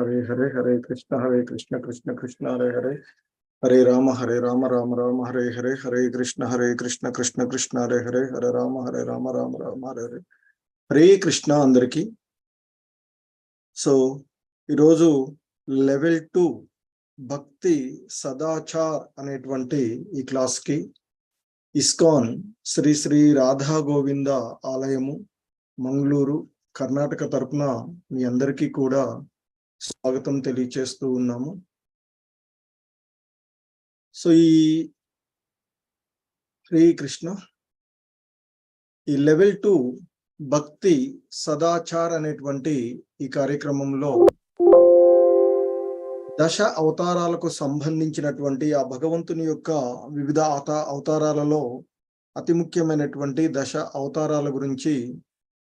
हरे हरे हरे कृष्ण कृष्ण कृष्ण हरे हरे राम राम राम हरे कृष्ण कृष्ण कृष्ण हरे राम राम राम हरे Krishna अंदरिकी so ఈరోజు level 2 భక్తి సదాచార్ అనేటువంటి ఈ క్లాస్ కి ఇస్కాన్ శ్రీ శ్రీ రాధా గోవింద ఆలయము మంగళూరు కర్ణాటక తరపున మీ అందరికీ కూడా స్వాగతం తెలియజేస్తూ ఉన్నాము. సో ఈ శ్రీ కృష్ణ ఈ లెవెల్ 2 భక్తి సదాచార్ అనేటువంటి ఈ కార్యక్రమంలో దశ అవతారాలకు సంబంధించినటువంటి ఆ భగవంతుని యొక్క వివిధ అవతారాలలో అతి ముఖ్యమైనటువంటి దశ అవతారాల గురించి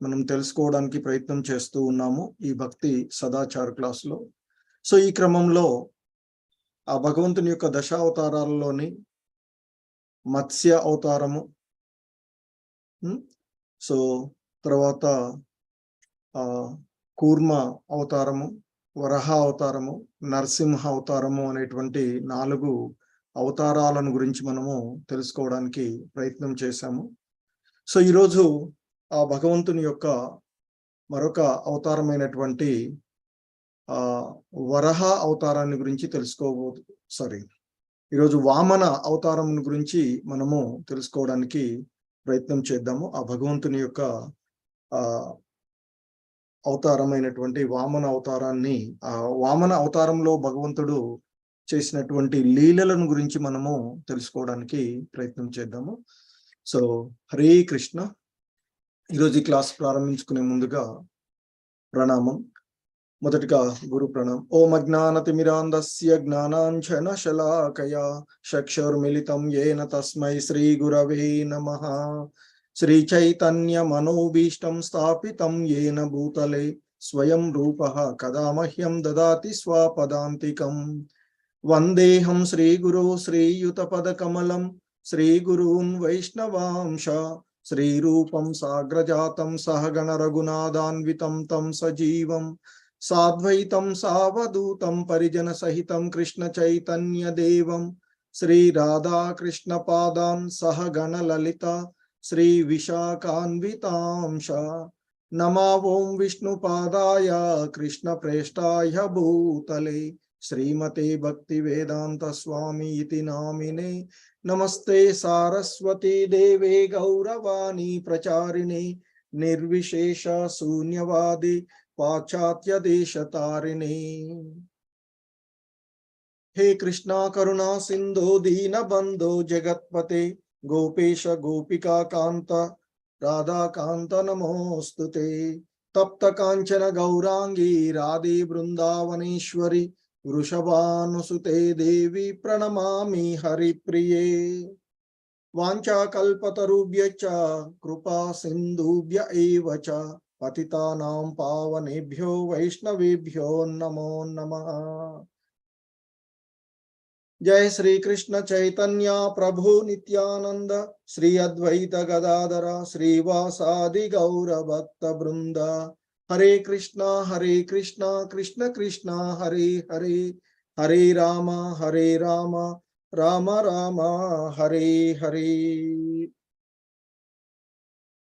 మనం తెలుసుకోవడానికి ప్రయత్నం చేస్తూ ఉన్నాము ఈ భక్తి సదాచార్ క్లాసులో. సో ఈ క్రమంలో ఆ భగవంతుని యొక్క దశ అవతారాలలోని మత్స్య అవతారము, సో తర్వాత కూర్మ అవతారము, వరహ అవతారము, నరసింహ అవతారము అనేటువంటి 4 అవతారాలను గురించి మనము తెలుసుకోవడానికి ప్రయత్నం చేశాము. సో ఈరోజు ఆ భగవంతుని యొక్క మరొక అవతారమైనటువంటి వరహ అవతారాన్ని గురించి ఈరోజు వామన అవతారం గురించి మనము తెలుసుకోవడానికి ప్రయత్నం చేద్దాము. ఆ భగవంతుని యొక్క అవతారమైనటువంటి వామన అవతారాన్ని, ఆ వామన అవతారంలో భగవంతుడు చేసినటువంటి లీలలను గురించి మనము తెలుసుకోవడానికి ప్రయత్నం చేద్దాము. సో హరే కృష్ణ. ఈరోజు ఈ క్లాస్ ప్రారంభించుకునే ముందుగా ప్రణామం. మొదటిగా గురు ప్రణామం. ఓం అజ్ఞానతిమిరాంధస్య జ్ఞానాంజన శలాకయా చక్షుర్మిలితం యేన తస్మై శ్రీ గురవే నమః. శ్రీ చైతన్య మనోభీష్టం స్థాపితం యేన భూతలే స్వయం రూపః కదా మహ్యం దదాతి స్వపదాంతికం. వందేహం శ్రీ గురు శ్రీయుత పదకమలం శ్రీ గురూన్ వైష్ణవాంశ శ్రీ రూపం సాగ్రజాతం సహగణ రఘునాథాన్వితం తం సజీవం సాద్వైతం సావధూతం పరిజన సహితం కృష్ణ చైతన్య దేవం శ్రీ రాధా కృష్ణ పాదాన్ సహగణ లలిత శ్రీ విశాఖాన్వితాంశ. నమా ఓం విష్ణుపాదాయ కృష్ణ ప్రేష్టాయ భూతలే శ్రీమతే భక్తి వేదాంత స్వామి ఇతి నామినే. నమస్తే సారస్వతీ దేవే గౌరవాణి ప్రచారిణే నిర్విశేష శూన్యవాది పాశ్చాత్య దేశతారిణే. హే కృష్ణ కరుణా సింధో దీన బంధో జగత్పతే గోపేశ గోపికా కాంత రాధాకాంత నమోస్తుతే. తప్త కాంచన గౌరాంగీ రాధే బృందావనేశ్వరి వృషభానుసుతే దేవి ప్రణమామి హరిప్రియే. వాంఛాకల్పతరుభ్యశ్చ కృపా సింధుభ్య ఏవ చ పతితానాం పావనేభ్యో వైష్ణవేభ్యో నమో నమః. జయ శ్రీ కృష్ణ చైతన్య ప్రభు నిత్యానంద శ్రీ అద్వైత గదాధర శ్రీవాసాది గౌర భక్త బృంద. హరే కృష్ణ కృష్ణ కృష్ణ హరే హరే హరే రామ రామ రామ హరే హరే.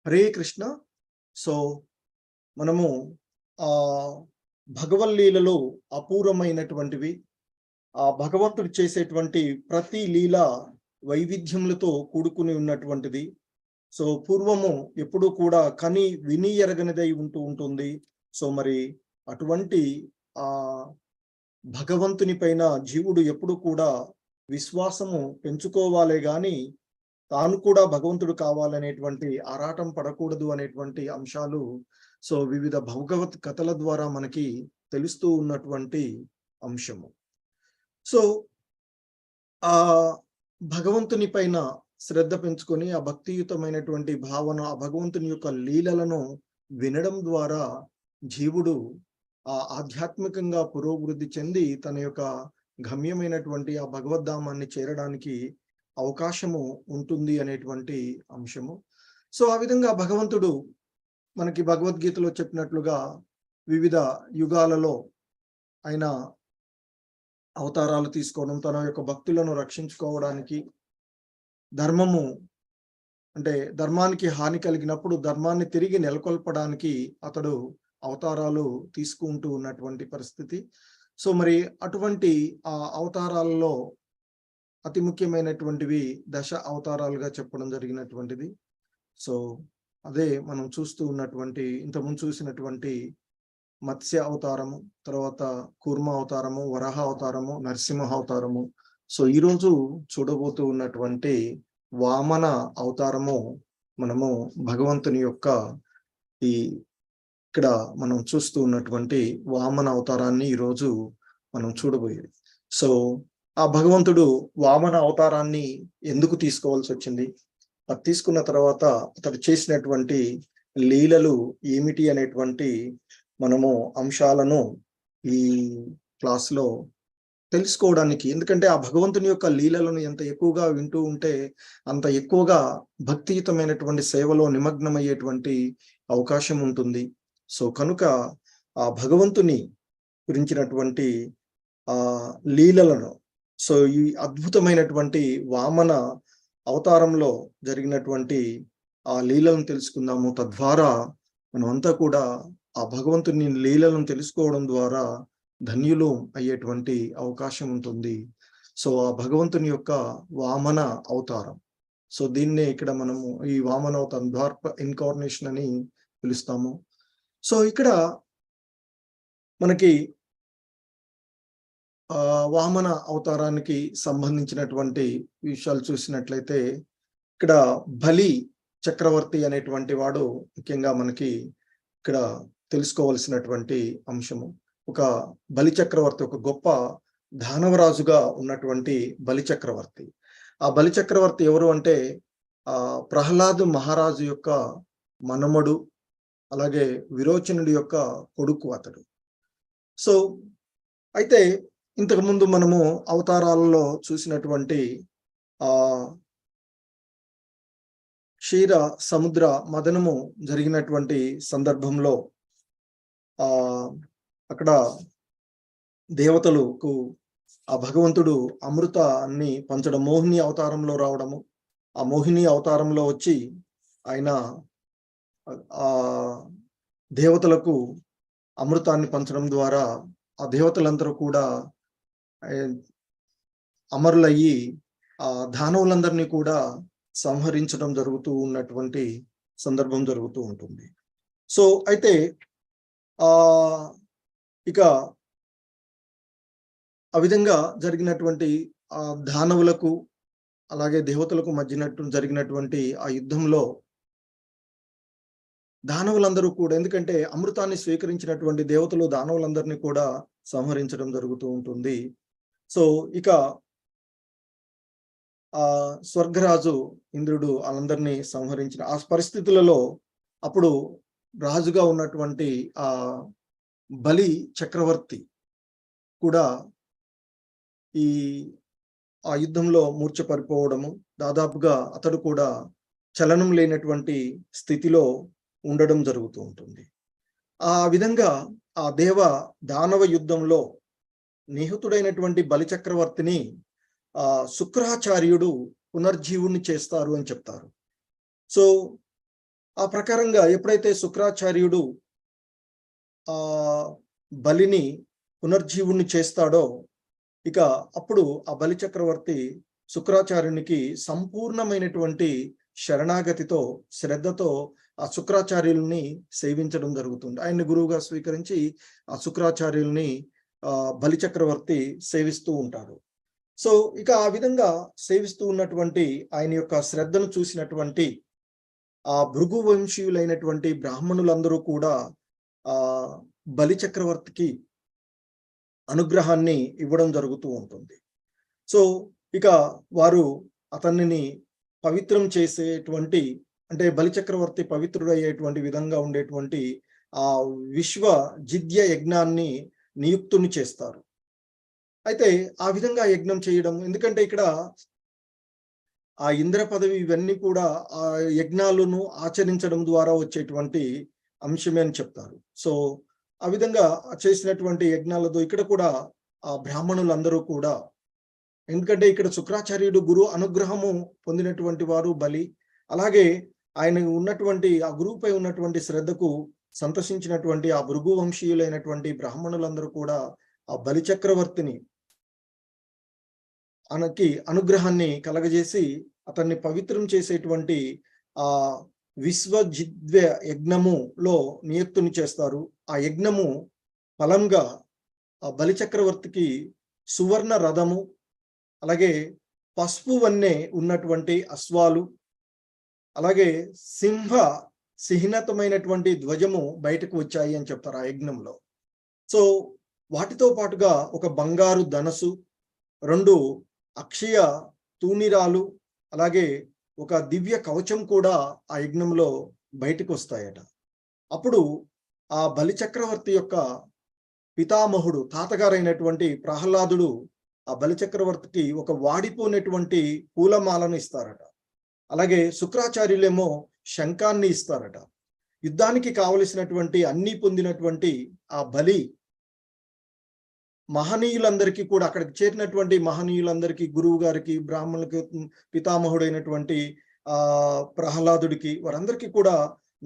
హరే కృష్ణ. సో మనము భగవల్లీలలో అపూర్వమైనటువంటివి, ఆ భగవంతుడు చేసేటువంటి ప్రతి లీల వైవిధ్యములతో కూడుకుని ఉన్నటువంటిది. సో పూర్వము ఎప్పుడూ కూడా కని విని ఎరగనిదై ఉంటుంది. సో మరి అటువంటి ఆ భగవంతుని పైన జీవుడు ఎప్పుడు కూడా విశ్వాసము పెంచుకోవాలే గాని తాను కూడా భగవంతుడు కావాలనేటువంటి ఆరాటం పడకూడదు అనేటువంటి అంశాలు సో వివిధ భగవత్ కథల ద్వారా మనకి తెలుస్తూ ఉన్నటువంటి అంశము. సో ఆ భగవంతుని పైన శ్రద్ధ పెంచుకొని ఆ భక్తియుతమైనటువంటి భావన, ఆ భగవంతుని యొక్క లీలలను వినడం ద్వారా జీవుడు ఆధ్యాత్మికంగా పురోభివృద్ధి చెంది తన యొక్క గమ్యమైనటువంటి ఆ భగవద్ధామాన్ని చేరడానికి అవకాశము ఉంటుంది అనేటువంటి అంశము. సో ఆ విధంగా భగవంతుడు మనకి భగవద్గీతలో చెప్పినట్లుగా వివిధ యుగాలలో ఆయన అవతారాలు తీసుకోవడం, తన యొక్క భక్తులను రక్షించుకోవడానికి, ధర్మము అంటే ధర్మానికి హాని కలిగినప్పుడు ధర్మాన్ని తిరిగి నెలకొల్పడానికి అతడు అవతారాలు తీసుకుంటూ ఉన్నటువంటి పరిస్థితి. సో మరి అటువంటి అవతారాలలో అతి ముఖ్యమైనటువంటివి దశ అవతారాలుగా చెప్పడం జరిగినటువంటిది. సో అదే మనం చూస్తూ ఉన్నటువంటి ఇంతకుముందు చూసినటువంటి మత్స్య అవతారము, తర్వాత కూర్మ అవతారము, వరాహ అవతారము, నరసింహ అవతారము. సో ఈరోజు చూడబోతూ ఉన్నటువంటి వామన అవతారము మనము భగవంతుని యొక్క ఇక్కడ మనం చూస్తూ ఉన్నటువంటి వామన అవతారాన్ని ఈరోజు మనం చూడబోయేది. సో ఆ భగవంతుడు వామన అవతారాన్ని ఎందుకు తీసుకోవాల్సి వచ్చింది, అది తీసుకున్న తర్వాత అతడు చేసినటువంటి లీలలు ఏమిటి అనేటువంటి మనము అంశాలను ఈ క్లాస్లో తెలుసుకోవడానికి, ఎందుకంటే ఆ భగవంతుని యొక్క లీలలను ఎంత ఎక్కువగా వింటూ ఉంటే అంత ఎక్కువగా భక్తియుతమైనటువంటి సేవలో నిమగ్నమయ్యేటువంటి అవకాశం ఉంటుంది. సో కనుక ఆ భగవంతుని గురించినటువంటి లీలలను, సో ఈ అద్భుతమైనటువంటి వామన అవతారంలో జరిగినటువంటి ఆ లీలను తెలుసుకుందాము. తద్వారా మనమంతా కూడా ఆ భగవంతుని లీలలను తెలుసుకోవడం ద్వారా ధన్యులు అయ్యేటువంటి అవకాశం ఉంటుంది. సో ఆ భగవంతుని యొక్క వామన అవతారం, సో దీన్నే ఇక్కడ మనము ఈ వామన అవతారం ద్వార్ప ఇన్కార్నేషన్ అని పిలుస్తాము. సో ఇక్కడ మనకి వామన అవతారానికి సంబంధించినటువంటి విషయాలు చూసినట్లయితే ఇక్కడ బలి చక్రవర్తి అనేటువంటి వాడు ముఖ్యంగా మనకి ఇక్కడ తెలుసుకోవాల్సినటువంటి అంశము. ఒక బలి చక్రవర్తి, ఒక గొప్ప దానవరాజుగా ఉన్నటువంటి బలి చక్రవర్తి. ఆ బలి చక్రవర్తి ఎవరు అంటే ప్రహ్లాదు మహారాజు యొక్క మనమడు, అలాగే విరోచనుడి యొక్క కొడుకు అతడు. సో అయితే ఇంతకు ముందు మనము అవతారాలలో చూసినటువంటి క్షీర సముద్ర మదనము జరిగినటువంటి సందర్భంలో అక్కడ దేవతలకు ఆ భగవంతుడు అమృతాన్ని పంచడం, మోహిని అవతారంలో రావడము, ఆ మోహిని అవతారంలో వచ్చి ఆయన ఆ దేవతలకు అమృతాన్ని పంచడం ద్వారా ఆ దేవతలందరూ కూడా అమరులయ్యి ఆ దానవులందరినీ కూడా సంహరించడం జరుగుతూ ఉన్నటువంటి సందర్భం జరుగుతూ ఉంటుంది. సో అయితే ఇక ఆ విధంగా జరిగినటువంటి దానవులకు అలాగే దేవతలకు మధ్య జరిగినటువంటి ఆ యుద్ధంలో దానవులందరూ కూడా, ఎందుకంటే అమృతాన్ని స్వీకరించినటువంటి దేవతలు దానవులందరినీ కూడా సంహరించడం జరుగుతూ ఉంటుంది. సో ఇక స్వర్గరాజు ఇంద్రుడు వాళ్ళందరినీ సంహరించిన ఆ పరిస్థితులలో అప్పుడు రాజుగా ఉన్నటువంటి బలి చక్రవర్తి కూడా ఆ యుద్ధంలో మూర్ఛపడిపోవడము, దాదాపుగా అతడు కూడా చలనం లేనటువంటి స్థితిలో ఉండడం జరుగుతూ ఉంటుంది. ఆ విధంగా ఆ దానవ యుద్ధంలో నిహతుడైనటువంటి బలి చక్రవర్తిని శుక్రాచార్యుడు పునర్జీవుని చేస్తారు అని చెప్తారు. సో ఆ ప్రకారంగా ఎప్పుడైతే శుక్రాచార్యుడు బలిని పునర్జీవుని చేస్తాడో, ఇక అప్పుడు ఆ బలి చక్రవర్తి శుక్రాచార్యునికి సంపూర్ణమైనటువంటి శరణాగతితో, శ్రద్ధతో ఆ శుక్రాచార్యుల్ని సేవించడం జరుగుతుంది. ఆయన్ని గురువుగా స్వీకరించి ఆ శుక్రాచార్యుల్ని బలి చక్రవర్తి సేవిస్తూ ఉంటాడు. సో ఇక ఆ విధంగా సేవిస్తూ ఉన్నటువంటి ఆయన యొక్క శ్రద్ధను చూసినటువంటి ఆ భృగు వంశీయులైనటువంటి బ్రాహ్మణులందరూ కూడా బలి చక్రవర్తికి అనుగ్రహాన్ని ఇవ్వడం జరుగుతూ ఉంటుంది. సో ఇక వారు అతన్ని పవిత్రం చేసేటువంటి, అంటే బలి చక్రవర్తి పవిత్రుడయ్యేటువంటి విధంగా ఉండేటువంటి ఆ విశ్వ జిద్య యజ్ఞాన్ని నియుక్తుని చేస్తారు. అయితే ఆ విధంగా యజ్ఞం చేయడం, ఎందుకంటే ఇక్కడ ఆ ఇంద్ర పదవి ఇవన్నీ కూడా ఆ యజ్ఞాలను ఆచరించడం ద్వారా వచ్చేటువంటి అంశమే అని చెప్తారు. సో ఆ విధంగా చేసినటువంటి యజ్ఞాలతో ఇక్కడ కూడా ఆ బ్రాహ్మణులందరూ కూడా, ఎందుకంటే ఇక్కడ శుక్రాచార్యుడు గురు అనుగ్రహము పొందినటువంటి వారు బలి, అలాగే ఆయన ఉన్నటువంటి ఆ గురువుపై ఉన్నటువంటి శ్రద్ధకు సంతోషించినటువంటి ఆ భృగు వంశీయులైనటువంటి బ్రాహ్మణులందరూ కూడా ఆ బలి చక్రవర్తిని అనుగ్రహాన్ని కలగజేసి అతన్ని పవిత్రం చేసేటువంటి ఆ విశ్వజిద్వ్య యజ్ఞములో నియుక్తుని చేస్తారు. ఆ యజ్ఞము ఫలంగా ఆ బలి చక్రవర్తికి సువర్ణ రథము, అలాగే పసుపు వన్నె ఉన్నటువంటి అశ్వాలు, అలాగే సిహ్నతమైనటువంటి ధ్వజము బయటకు వచ్చాయి అని చెప్తారు ఆ యజ్ఞంలో. సో వాటితో పాటుగా ఒక బంగారు ధనసు, 2 అక్షయ తూణీరాలు, అలాగే ఒక దివ్య కవచం కూడా ఆ యజ్ఞంలో బయటకు వస్తాయట. అప్పుడు ఆ బలి చక్రవర్తి యొక్క పితామహుడు, తాతగారైనటువంటి ప్రహ్లాదుడు ఆ బలి చక్రవర్తికి ఒక వాడిపోయినటువంటి పూలమాలను ఇస్తారట. అలాగే శుక్రాచార్యులేమో శంఖాన్ని ఇస్తారట. యుద్ధానికి కావలసినటువంటి అన్ని పొందినటువంటి ఆ బలి మహనీయులందరికీ కూడా, అక్కడికి చేరినటువంటి మహనీయులందరికీ, గురువు గారికి, బ్రాహ్మణులకి, పితామహుడైనటువంటి ప్రహ్లాదుడికి, వారందరికీ కూడా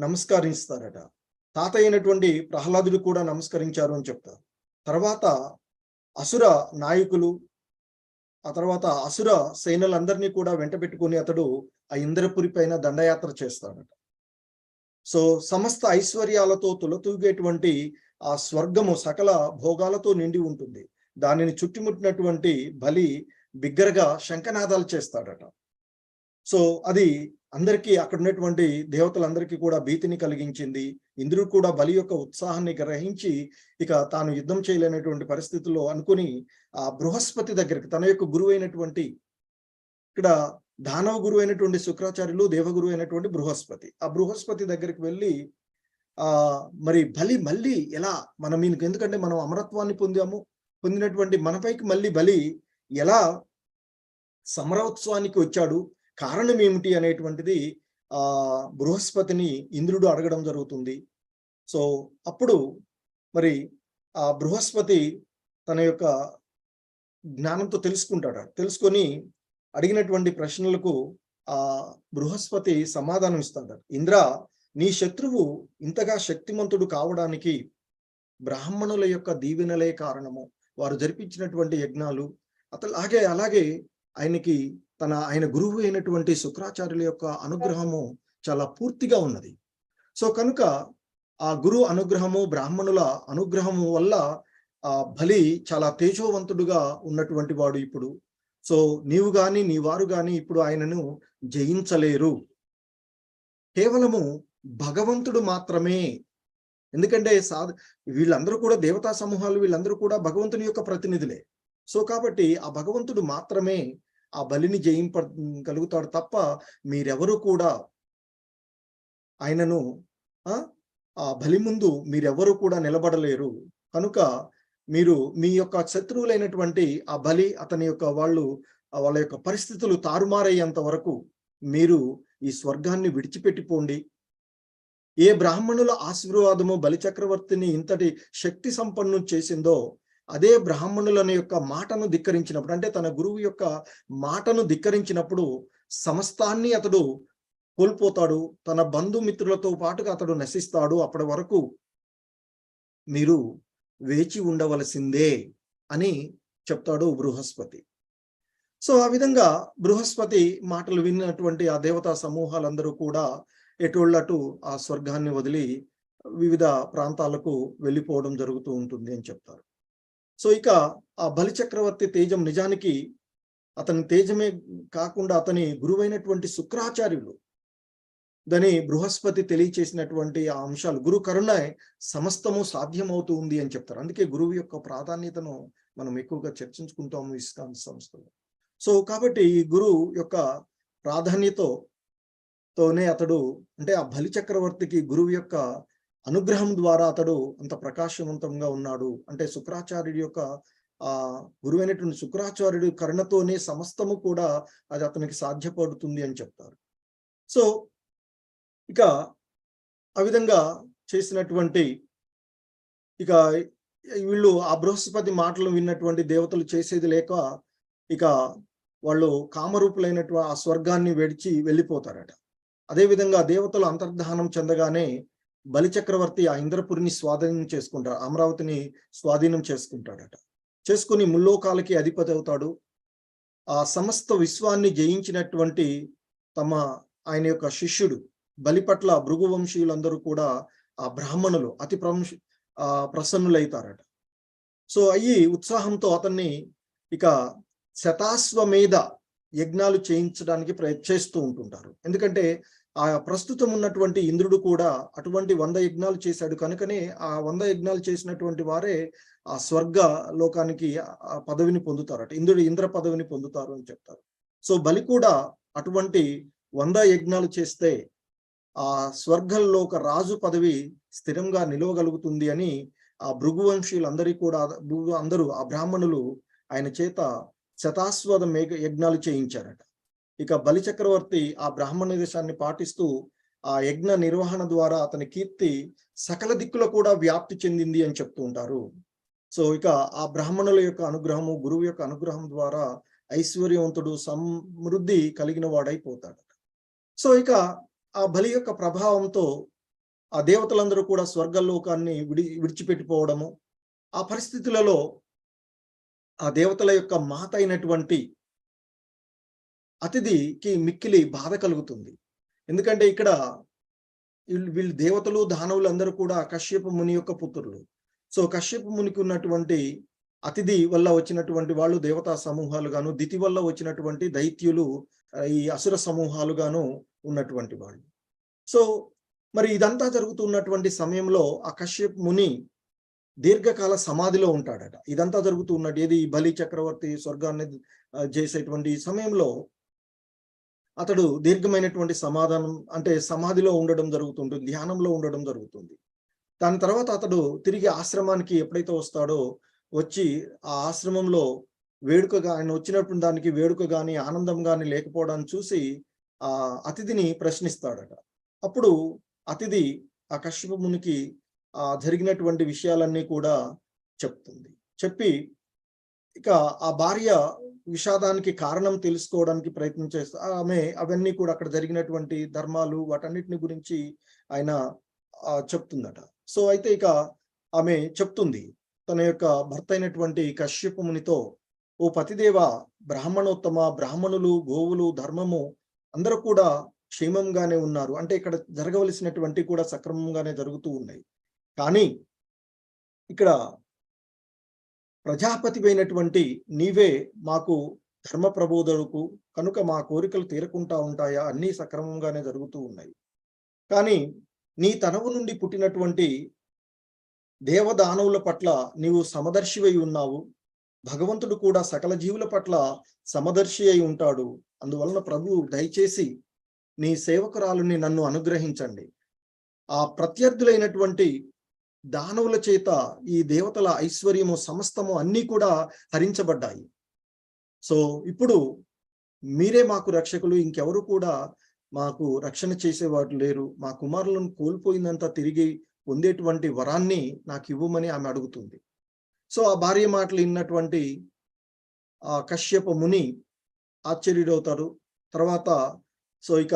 నమస్కరిస్తారట. తాత అయినటువంటి ప్రహ్లాదుడు కూడా నమస్కరించారు అని చెప్తారు. తర్వాత అసుర నాయకులు, ఆ తర్వాత అసుర సేనలందరినీ కూడా వెంట పెట్టుకుని అతడు ఆ ఇంద్రపురి పైన దండయాత్ర చేస్తాడట. సో సమస్త ఐశ్వర్యాలతో తులతూగేటువంటి ఆ స్వర్గము సకల భోగాలతో నిండి ఉంటుంది. దానిని చుట్టుముట్టినటువంటి బలి బిగ్గరగా శంఖనాదాలు చేస్తాడట. సో అది అందరికీ, అక్కడ ఉన్నటువంటి దేవతలందరికీ కూడా భీతిని కలిగించింది. ఇంద్రుడు కూడా బలి యొక్క ఉత్సాహాన్ని గ్రహించి ఇక తాను యుద్ధం చేయలేనటువంటి పరిస్థితుల్లో అనుకుని ఆ బృహస్పతి దగ్గరికి, తన యొక్క గురువు అయినటువంటి, ఇక్కడ దానవ గురువు అయినటువంటి శుక్రాచార్యులు, దేవగురువు అయినటువంటి బృహస్పతి, ఆ బృహస్పతి దగ్గరికి వెళ్ళి మరి బలి మళ్ళీ ఎలా ఎందుకంటే మనం అమరత్వాన్ని పొందినటువంటి మనపైకి మళ్ళీ బలి ఎలా సమరోత్సవానికి వచ్చాడు, కారణం ఏమిటి అనేటువంటిది బృహస్పతిని ఇంద్రుడు అడగడం జరుగుతుంది. సో అప్పుడు మరి ఆ బృహస్పతి తన యొక్క జ్ఞానంతో తెలుసుకొని అడిగినటువంటి ప్రశ్నలకు ఆ బృహస్పతి సమాధానం ఇస్తాడు. ఇంద్ర, నీ శత్రువు ఇంతగా శక్తిమంతుడు కావడానికి బ్రాహ్మణుల యొక్క దీవెనలే కారణము, వారు జరిపించినటువంటి యజ్ఞాలు. అలాగే ఆయన గురువు అయినటువంటి శుక్రాచార్యుల యొక్క అనుగ్రహము చాలా పూర్తిగా ఉన్నది. సో కనుక ఆ గురు అనుగ్రహము, బ్రాహ్మణుల అనుగ్రహము వల్ల ఆ బలి చాలా తేజోవంతుడుగా ఉన్నటువంటి వాడు ఇప్పుడు. సో నీవు గాని నీ వారు గాని ఇప్పుడు ఆయనను జయించలేరు. కేవలము భగవంతుడు మాత్రమే, ఎందుకంటే వీళ్ళందరూ కూడా దేవతా సమూహాలు, వీళ్ళందరూ కూడా భగవంతుని యొక్క ప్రతినిధులే. సో కాబట్టి ఆ భగవంతుడు మాత్రమే ఆ బలిని జయింపగలుగుతాడు తప్ప మీరెవరు కూడా ఆయనను ఆ బలి ముందు మీరెవరు కూడా నిలబడలేరు. కనుక మీరు మీ యొక్క శత్రువులైనటువంటి ఆ బలి, అతని యొక్క వాళ్ళ యొక్క పరిస్థితులు తారుమారయ్యేంత వరకు మీరు ఈ స్వర్గాన్ని విడిచిపెట్టిపోండి. ఏ బ్రాహ్మణుల ఆశీర్వాదము బలి చక్రవర్తిని ఇంతటి శక్తి సంపన్నం చేసిందో, అదే బ్రాహ్మణుల యొక్క మాటను ధిక్కరించినప్పుడు, అంటే తన గురువు యొక్క మాటను ధిక్కరించినప్పుడు సమస్తాన్ని అతడు కోల్పోతాడు, తన బంధుమిత్రులతో పాటుగా అతడు నశిస్తాడు. అప్పటి వరకు మీరు వేచి ఉండవలసిందే అని చెప్తాడు బృహస్పతి. సో ఆ విధంగా బృహస్పతి మాటలు విన్నటువంటి ఆ దేవతా సమూహాలందరూ కూడా ఎటోళ్ళటు ఆ స్వర్గాన్ని వదిలి వివిధ ప్రాంతాలకు వెళ్ళిపోవడం జరుగుతూ ఉంటుంది అని చెప్తారు. సో ఇక ఆ బలి చక్రవర్తి తేజం నిజానికి అతని తేజమే కాకుండా అతని గురువైనటువంటి శుక్రాచార్యులు దాని బృహస్పతి తెలియచేసినటువంటి ఆ అంశాలు, గురు కరుణ సమస్తము సాధ్యమవుతూ ఉంది అని చెప్తారు. అందుకే గురువు యొక్క ప్రాధాన్యతను మనం ఎక్కువగా చర్చించుకుంటాము ఇస్కాన్ సంస్థలో. సో కాబట్టి ఈ గురువు యొక్క ప్రాధాన్యతతోనే అతడు, అంటే ఆ బలి చక్రవర్తికి గురువు యొక్క అనుగ్రహం ద్వారా అతడు అంత ప్రకాశవంతంగా ఉన్నాడు. అంటే శుక్రాచార్యుడి యొక్క గురువైనటువంటి శుక్రాచార్యుడి కరుణతోనే సమస్తము కూడా అది అతనికి సాధ్యపడుతుంది అని చెప్తారు. సో ఇక ఆ విధంగా చేసినటువంటి ఇక వీళ్ళు ఆ బృహస్పతి మాటలు విన్నటువంటి దేవతలు చేసేది లేక ఇక వాళ్ళు కామరూపులైనటువంటి ఆ స్వర్గాన్ని విడిచి వెళ్ళిపోతారట. అదేవిధంగా దేవతలు అంతర్ధానం చెందగానే బలిచక్రవర్తి ఆ ఇంద్రపురిని స్వాధీనం చేసుకుంటాడు, అమరావతిని స్వాధీనం చేసుకుంటాడట. చేసుకుని ముల్లోకాలకి అధిపతి అవుతాడు. ఆ సమస్త విశ్వాన్ని జయించినటువంటి తమ ఆయన యొక్క శిష్యుడు బలి పట్ల భృగు వంశీయులందరూ కూడా ఆ బ్రాహ్మణులు అతి ప్రసన్నులైతారట. సో అయ్యి ఉత్సాహంతో అతన్ని ఇక శతాశ్వమేధ యజ్ఞాలు చేయించడానికి చేస్తూ ఉంటుంటారు. ఎందుకంటే ఆ ప్రస్తుతం ఉన్నటువంటి ఇంద్రుడు కూడా అటువంటి 100 యజ్ఞాలు చేశాడు కనుకనే ఆ 100 యజ్ఞాలు చేసినటువంటి వారే ఆ స్వర్గ లోకానికి ఆ పదవిని పొందుతారట. ఇంద్ర పదవిని పొందుతారు అని చెప్తారు. సో బలి కూడా అటువంటి 100 యజ్ఞాలు చేస్తే ఆ స్వర్గంలోక రాజు పదవి స్థిరంగా నిలవగలుగుతుంది అని ఆ భృగువంశీయులందరికీ కూడా అందరూ ఆ బ్రాహ్మణులు ఆయన చేత శతాశ్వత యజ్ఞాలు చేయించారట. ఇక బలి చక్రవర్తి ఆ బ్రాహ్మణ దేశాన్ని పాటిస్తూ ఆ యజ్ఞ నిర్వహణ ద్వారా అతని కీర్తి సకల దిక్కులో కూడా వ్యాప్తి చెందింది అని చెప్తూ ఉంటారు. సో ఇక ఆ బ్రాహ్మణుల యొక్క అనుగ్రహము, గురువు యొక్క అనుగ్రహం ద్వారా ఐశ్వర్యవంతుడు, సమృద్ధి కలిగిన వాడైపోతాడు. సో ఇక ఆ బలి యొక్క ప్రభావంతో ఆ దేవతలందరూ కూడా స్వర్గలోకాన్ని విడిచిపెట్టిపోవడము, ఆ పరిస్థితులలో ఆ దేవతల యొక్క మాత అయినటువంటి అతిథికి మిక్కిలి బాధ కలుగుతుంది. ఎందుకంటే ఇక్కడ వీళ్ళు దేవతలు, దానవులు అందరూ కూడా కశ్యప ముని యొక్క పుత్రులు. సో కశ్యప మునికి ఉన్నటువంటి అతిథి వల్ల వచ్చినటువంటి వాళ్ళు దేవతా సమూహాలుగాను, దితి వల్ల వచ్చినటువంటి దైత్యులు ఈ అసుర సమూహాలుగాను ఉన్నటువంటి వాళ్ళు. సో మరి ఇదంతా జరుగుతున్నటువంటి సమయంలో ఆ కశ్యప్ ముని దీర్ఘకాల సమాధిలో ఉంటాడట. ఇదంతా జరుగుతూ ఉన్నట్టు ఏది బలి చక్రవర్తి స్వర్గాన్ని చేసేటువంటి సమయంలో అతడు దీర్ఘమైనటువంటి సమాధిలో ఉండడం జరుగుతుంటుంది, ధ్యానంలో ఉండడం జరుగుతుంది. దాని తర్వాత అతడు తిరిగి ఆశ్రమానికి ఎప్పుడైతే వస్తాడో వచ్చి ఆ ఆశ్రమంలో వేడుకగా ఆయన వచ్చినటువంటి దానికి వేడుక గాని ఆనందం గాని లేకపోవడాన్ని చూసి ఆ అతిథిని ప్రశ్నిస్తాడట. అప్పుడు అతిథి ఆ కశ్యప మునికి జరిగినటువంటి విషయాలన్నీ కూడా చెప్తుంది. చెప్పి ఇక ఆ భార్య విషాదానికి కారణం తెలుసుకోవడానికి ప్రయత్నం చేస్తా ఆమె అవన్నీ కూడా అక్కడ జరిగినటువంటి ధర్మాలు వాటన్నిటిని గురించి ఆయన చెప్తుందట. సో అయితే ఇక ఆమె చెప్తుంది తన యొక్క భర్త అయినటువంటి కశ్యప మునితో, ఓ పతిదేవ, బ్రాహ్మణోత్తమ, బ్రాహ్మణులు, గోవులు, ధర్మము అందరూ కూడా క్షేమంగానే ఉన్నారు. అంటే ఇక్కడ జరగవలసినటువంటి కూడా సక్రమంగానే జరుగుతూ ఉన్నాయి. కానీ ఇక్కడ ప్రజాపతి అయినటువంటి నీవే మాకు ధర్మ ప్రబోధకు కనుక మా కోరికలు తీరకుండా ఉంటాయా? అన్నీ సక్రమంగానే జరుగుతూ ఉన్నాయి. కానీ నీ తనవు నుండి పుట్టినటువంటి దేవదానవుల పట్ల నీవు సమదర్శివై ఉన్నావు. భగవంతుడు కూడా సకల జీవుల పట్ల సమదర్శి అయి ఉంటాడు. అందువలన ప్రభు దయచేసి నీ సేవకురాలుని నన్ను అనుగ్రహించండి. ఆ ప్రత్యర్థులైనటువంటి దానవుల చేత ఈ దేవతల ఐశ్వర్యము సమస్తము అన్నీ కూడా హరించబడ్డాయి. సో ఇప్పుడు మీరే మాకు రక్షకులు, ఇంకెవరు కూడా మాకు రక్షణ చేసేవాడు లేరు. మా కుమారులను కోల్పోయిందంతా తిరిగి పొందేటువంటి వరాన్ని నాకు ఇవ్వమని ఆమె అడుగుతుంది. సో ఆ భార్య మాటలు విన్నటువంటి ఆ కశ్యప ముని ఆశ్చర్యుడవుతారు. తర్వాత సో ఇక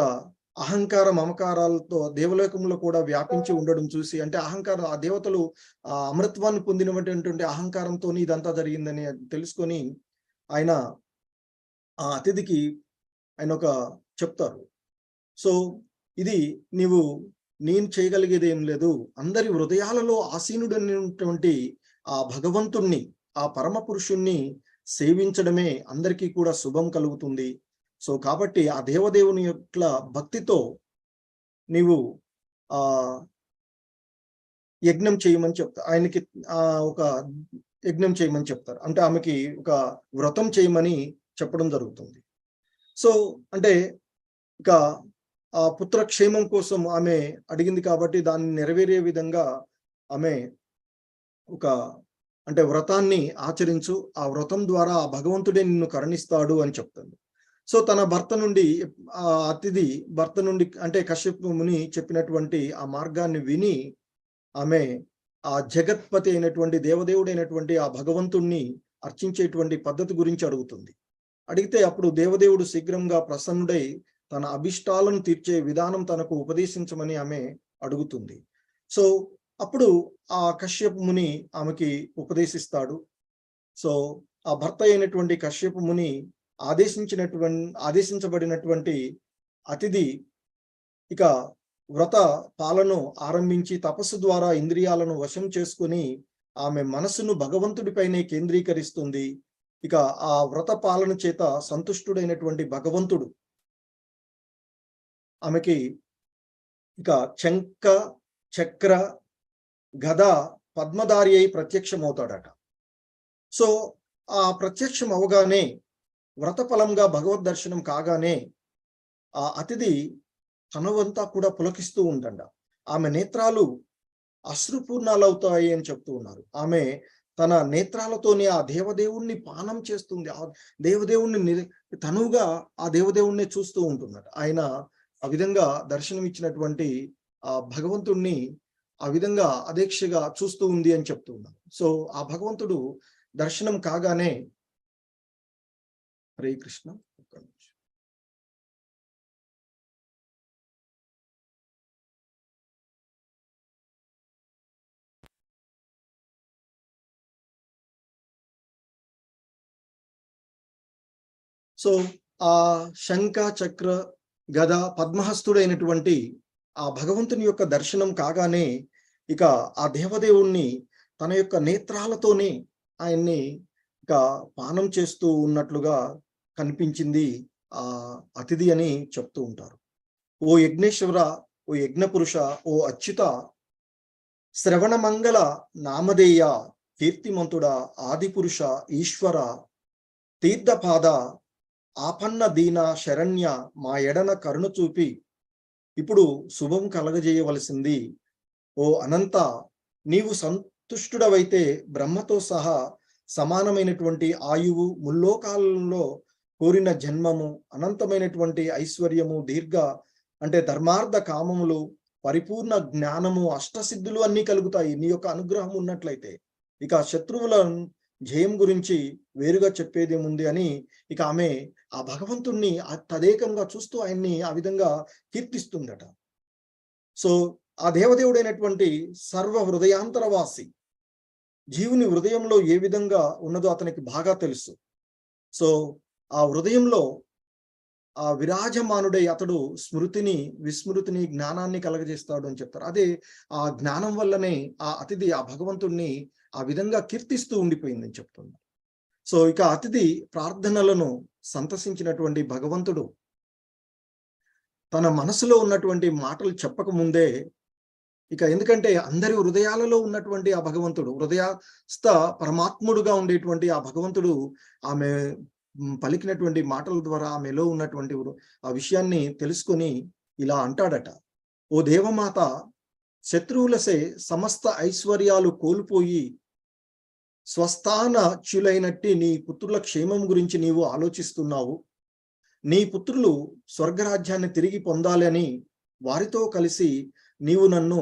అహంకార మమకారాలతో దేవలోకంలో కూడా వ్యాపించి ఉండడం చూసి, అంటే అహంకారం ఆ దేవతలు ఆ అమృత్వాన్ని పొందినటువంటి అహంకారంతో ఇదంతా జరిగిందని తెలుసుకొని ఆయన ఆ అతిథికి ఆయన చెప్తారు. సో ఇది నేను చేయగలిగేది ఏం లేదు. అందరి హృదయాలలో ఆసీనుడైనటువంటి ఆ భగవంతుణ్ణి, ఆ పరమ పురుషుణ్ణి సేవించడమే అందరికీ కూడా శుభం కలుగుతుంది. సో కాబట్టి ఆ దేవదేవుని యొక్క భక్తితో నీవు ఆ యజ్ఞం చేయమని చెప్తారు. ఆయనకి ఒక యజ్ఞం చేయమని చెప్తారు. అంటే ఆమెకి ఒక వ్రతం చేయమని చెప్పడం జరుగుతుంది. సో అంటే ఇక ఆ పుత్రక్షేమం కోసం ఆమె అడిగింది కాబట్టి దాన్ని నెరవేరే విధంగా ఆమె అంటే వ్రతాన్ని ఆచరించు, ఆ వ్రతం ద్వారా ఆ భగవంతుడే నిన్ను కరుణిస్తాడు అని చెప్తుంది. సో తన భర్త నుండి ఆ అతిథి భర్త నుండి అంటే కశ్యప ముని చెప్పినటువంటి ఆ మార్గాన్ని విని ఆమె ఆ జగత్పతి అయినటువంటి దేవదేవుడైనటువంటి ఆ భగవంతుణ్ణి అర్చించేటువంటి పద్ధతి గురించి అడుగుతుంది. అడిగితే అప్పుడు దేవదేవుడు శీఘ్రంగా ప్రసన్నుడై తన అభిష్టాలను తీర్చే విధానం తనకు ఉపదేశించమని ఆమె అడుగుతుంది. సో అప్పుడు ఆ కశ్యప ముని ఆమెకి ఉపదేశిస్తాడు. సో ఆ భర్త అయినటువంటి కశ్యప ముని ఆదేశించబడినటువంటి అతిథి ఇక వ్రత పాలను ఆరంభించి తపస్సు ద్వారా ఇంద్రియాలను వశం చేసుకుని ఆమె మనసును భగవంతుడిపైనే కేంద్రీకరిస్తుంది. ఇక ఆ వ్రత పాలన చేత సంతుష్టుడైనటువంటి భగవంతుడు ఆమెకి ఇక చంక చక్ర గద పద్మధారి అయి ప్రత్యక్షమవుతాడట. సో ఆ ప్రత్యక్షం అవగానే వ్రతఫలంగా భగవద్ దర్శనం కాగానే ఆ అతిథి తనవంతా కూడా పులకిస్తూ ఉందంట. ఆమె నేత్రాలు అశ్రుపూర్ణాలవుతాయి అని చెప్తూ ఉన్నారు. ఆమె తన నేత్రాలతోనే ఆ దేవదేవుణ్ణి పానం చేస్తుంది. ఆ దేవదేవుణ్ణి తనువుగా ఆ దేవదేవుణ్ణి చూస్తూ ఉంటుందట. ఆయన ఆ విధంగా దర్శనమిచ్చినటువంటి ఆ భగవంతుణ్ణి ఆ విధంగా అదేక్షగా చూస్తూ ఉంది అని చెప్తూ ఉన్నారు. సో ఆ భగవంతుడు దర్శనం కాగానే హరే కృష్ణ. సో ఆ శంఖ చక్ర గద పద్మహస్తుడైనటువంటి ఆ భగవంతుని యొక్క దర్శనం కాగానే ఇక ఆ దేవదేవుణ్ణి తన యొక్క నేత్రాలతోనే ఆయన్ని ఇక పానం చేస్తూ ఉన్నట్లుగా కనిపించింది ఆ అతిథి అని చెప్తూ ఉంటారు. ఓ యజ్ఞేశ్వర, ఓ యజ్ఞ పురుష, ఓ అచ్యుత, శ్రవణ మంగళ నామధేయ, కీర్తిమంతుడ, ఆదిపురుష, ఈశ్వర, తీర్థపాద, ఆపన్న దీన శరణ్య, మా ఎడన కరుణ చూపి ఇప్పుడు శుభం కలగజేయవలసింది. ఓ అనంత, నీవు సంతుష్టుడవైతే బ్రహ్మతో సహా సమానమైనటువంటి ఆయువు, ముల్లోకాలలో కోరిన జన్మము, అనంతమైనటువంటి ఐశ్వర్యము, దీర్ఘ అంటే ధర్మార్థ కామములు, పరిపూర్ణ జ్ఞానము, అష్టసిద్ధులు అన్నీ కలుగుతాయి నీ యొక్క అనుగ్రహం ఉన్నట్లయితే. ఇక శత్రువుల జయం గురించి వేరుగా చెప్పేదేముంది అని ఇక ఆమె ఆ భగవంతుణ్ణి తదేకంగా చూస్తూ ఆయన్ని ఆ విధంగా కీర్తిస్తుందట. సో ఆ దేవదేవుడైనటువంటి సర్వ హృదయాంతరవాసి, జీవుని హృదయంలో ఏ విధంగా ఉన్నదో అతనికి బాగా తెలుసు. సో ఆ హృదయంలో ఆ విరాజమానుడై అతడు స్మృతిని, విస్మృతిని, జ్ఞానాన్ని కలగజేస్తాడు అని చెప్తారు. అదే ఆ జ్ఞానం వల్లనే ఆ అతిథి ఆ భగవంతుణ్ణి ఆ విధంగా కీర్తిస్తూ ఉండిపోయిందని చెప్తున్నారు. సో ఇక అతిథి ప్రార్థనలను సంతసించినటువంటి భగవంతుడు తన మనసులో ఉన్నటువంటి మాటలు చెప్పక ముందే ఇక ఎందుకంటే అందరి హృదయాలలో ఉన్నటువంటి ఆ భగవంతుడు, హృదయస్థ పరమాత్ముడుగా ఉండేటువంటి ఆ భగవంతుడు ఆమె పలికినటువంటి మాటల ద్వారా ఆమెలో ఉన్నటువంటి ఆ విషయాన్ని తెలుసుకొని ఇలా అంటాడట. ఓ దేవమాత, శత్రువులసే సమస్త ఐశ్వర్యాలు కోల్పోయి స్వస్థానచ్యులైనట్టి నీ పుత్రుల క్షేమం గురించి నీవు ఆలోచిస్తున్నావు. నీ పుత్రులు స్వర్గరాజ్యాన్ని తిరిగి పొందాలి అని వారితో కలిసి నీవు నన్ను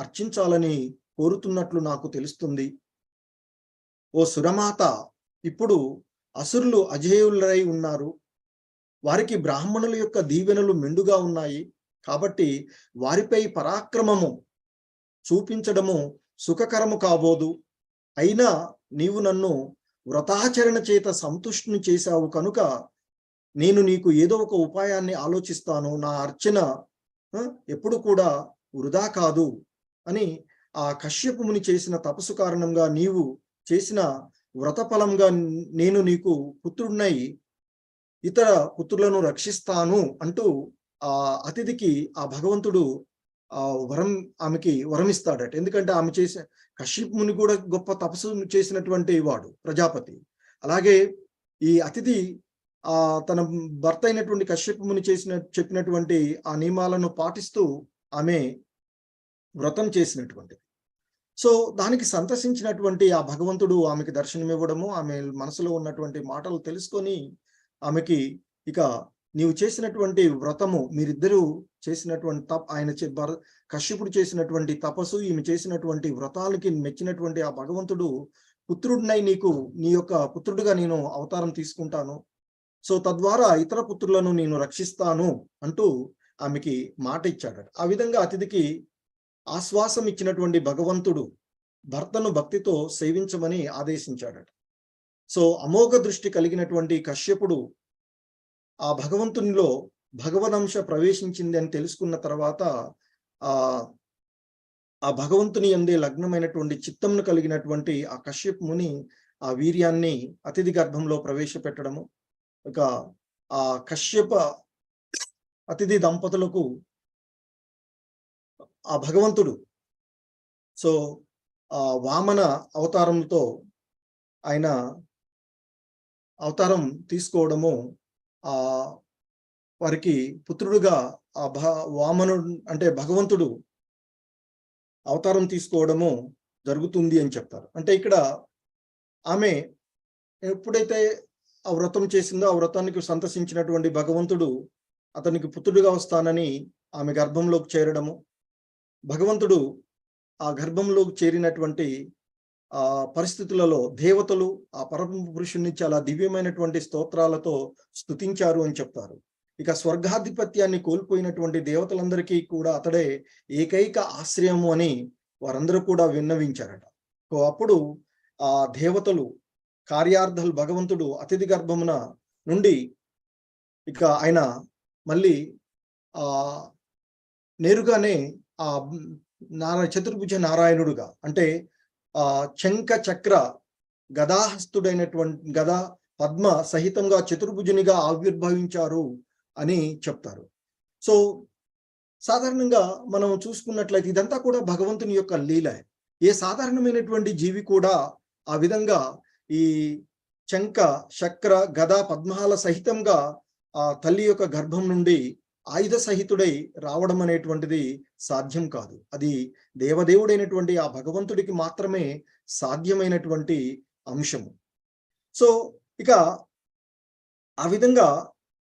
అర్చించాలని కోరుతున్నట్లు నాకు తెలుస్తుంది. ఓ సురమాత, ఇప్పుడు అసురులు అజేయులై ఉన్నారు. వారికి బ్రాహ్మణుల యొక్క దీవెనలు మెండుగా ఉన్నాయి. కాబట్టి వారిపై పరాక్రమము చూపించడము సుఖకరము కాబోదు. అయినా నీవు నన్ను వ్రతాచరణ చేత సంతుష్టిని చేశావు కనుక నేను నీకు ఏదో ఒక ఉపాయాన్ని ఆలోచిస్తాను. నా అర్చన ఎప్పుడు కూడా వృధా కాదు అని ఆ కశ్యపుముని చేసిన తపస్సు కారణంగా నీవు చేసిన వ్రతఫలంగా నేను నీకు పుత్రుడినై ఇతర పుత్రులను రక్షిస్తాను అంటూ ఆ అతిథికి ఆ భగవంతుడు ఆ ఆమెకి వరమిస్తాడట. ఎందుకంటే ఆమె చేసే కశ్యపుముని కూడా గొప్ప తపస్సు చేసినటువంటి వాడు, ప్రజాపతి. అలాగే ఈ అతిథి తన భర్త అయినటువంటి కశ్యపుముని చెప్పినటువంటి ఆ నియమాలను పాటిస్తూ ఆమె వ్రతం చేసినటువంటిది. సో దానికి సంతసించినటువంటి ఆ భగవంతుడు ఆమెకి దర్శనం ఇవ్వడము, ఆమె మనసులో ఉన్నటువంటి మాటలు తెలుసుకొని ఆమెకి ఇక నీవు చేసినటువంటి వ్రతము, మీరిద్దరూ చేసినటువంటి కశ్యపుడు చేసినటువంటి తపస్సు, ఈమె చేసినటువంటి వ్రతాలకి మెచ్చినటువంటి ఆ భగవంతుడు పుత్రుడినై నీకు నీ యొక్క పుత్రుడిగా నేను అవతారం తీసుకుంటాను, సో తద్వారా ఇతర పుత్రులను నేను రక్షిస్తాను అంటూ ఆమెకి మాట ఇచ్చాడట. ఆ విధంగా అతిథికి ఆశ్వాసం ఇచ్చినటువంటి భగవంతుడు భర్తను భక్తితో సేవించమని ఆదేశించాడట. సో అమోఘ దృష్టి కలిగినటువంటి కశ్యపుడు ఆ భగవంతునిలో భగవదంశ ప్రవేశించింది అని తెలుసుకున్న తర్వాత ఆ భగవంతుని యందే లగ్నమైనటువంటి చిత్తంను కలిగినటువంటి ఆ కశ్యప్ ముని ఆ వీర్యాన్ని అతిథి గర్భంలో ప్రవేశపెట్టడము, ఇక ఆ కశ్యప అతిథి దంపతులకు ఆ భగవంతుడు సో ఆ వామన అవతారంతో ఆయన అవతారం తీసుకోవడము, ఆ వారికి పుత్రుడుగా ఆ వామను అంటే భగవంతుడు అవతారం తీసుకోవడము జరుగుతుంది అని చెప్తారు. అంటే ఇక్కడ ఆమె ఎప్పుడైతే ఆ వ్రతం చేసిందో ఆ వ్రతానికి సంతసించినటువంటి భగవంతుడు అతనికి పుత్రుడిగా వస్తానని ఆమె గర్భంలోకి చేరడము, భగవంతుడు ఆ గర్భంలోకి చేరినటువంటి ఆ పరిస్థితులలో దేవతలు ఆ పరమ పురుషుణ్ణి చాలా దివ్యమైనటువంటి స్తోత్రాలతో స్తుతించారు అని చెప్తారు. ఇక స్వర్గాధిపత్యాన్ని కోల్పోయినటువంటి దేవతలందరికీ కూడా అతడే ఏకైక ఆశ్రయము అని వారందరూ కూడా విన్నవించారట. సో అప్పుడు ఆ దేవతలు కార్యార్థులు భగవంతుడు అతిథి గర్భమున నుండి ఇక ఆయన మళ్ళీ ఆ నేరుగానే ఆ చతుర్భుజ నారాయణుడుగా అంటే శంఖ చక్ర గదాహస్తుడైనటువంటి గదా పద్మ సహితంగా చతుర్భుజునిగా ఆవిర్భవించారు అని చెప్తారు. సో సాధారణంగా మనం చూసుకున్నట్లయితే ఇదంతా కూడా భగవంతుని యొక్క లీల. ఏ సాధారణమైనటువంటి జీవి కూడా ఆ విధంగా ఈ శంఖ చక్ర గదా పద్మాల సహితంగా ఆ తల్లి యొక్క గర్భం నుండి ఆయుధ సహితుడై రావడం అనేటువంటిది సాధ్యం కాదు. అది దేవదేవుడైనటువంటి ఆ భగవంతుడికి మాత్రమే సాధ్యమైనటువంటి అంశము. సో ఇక ఆ విధంగా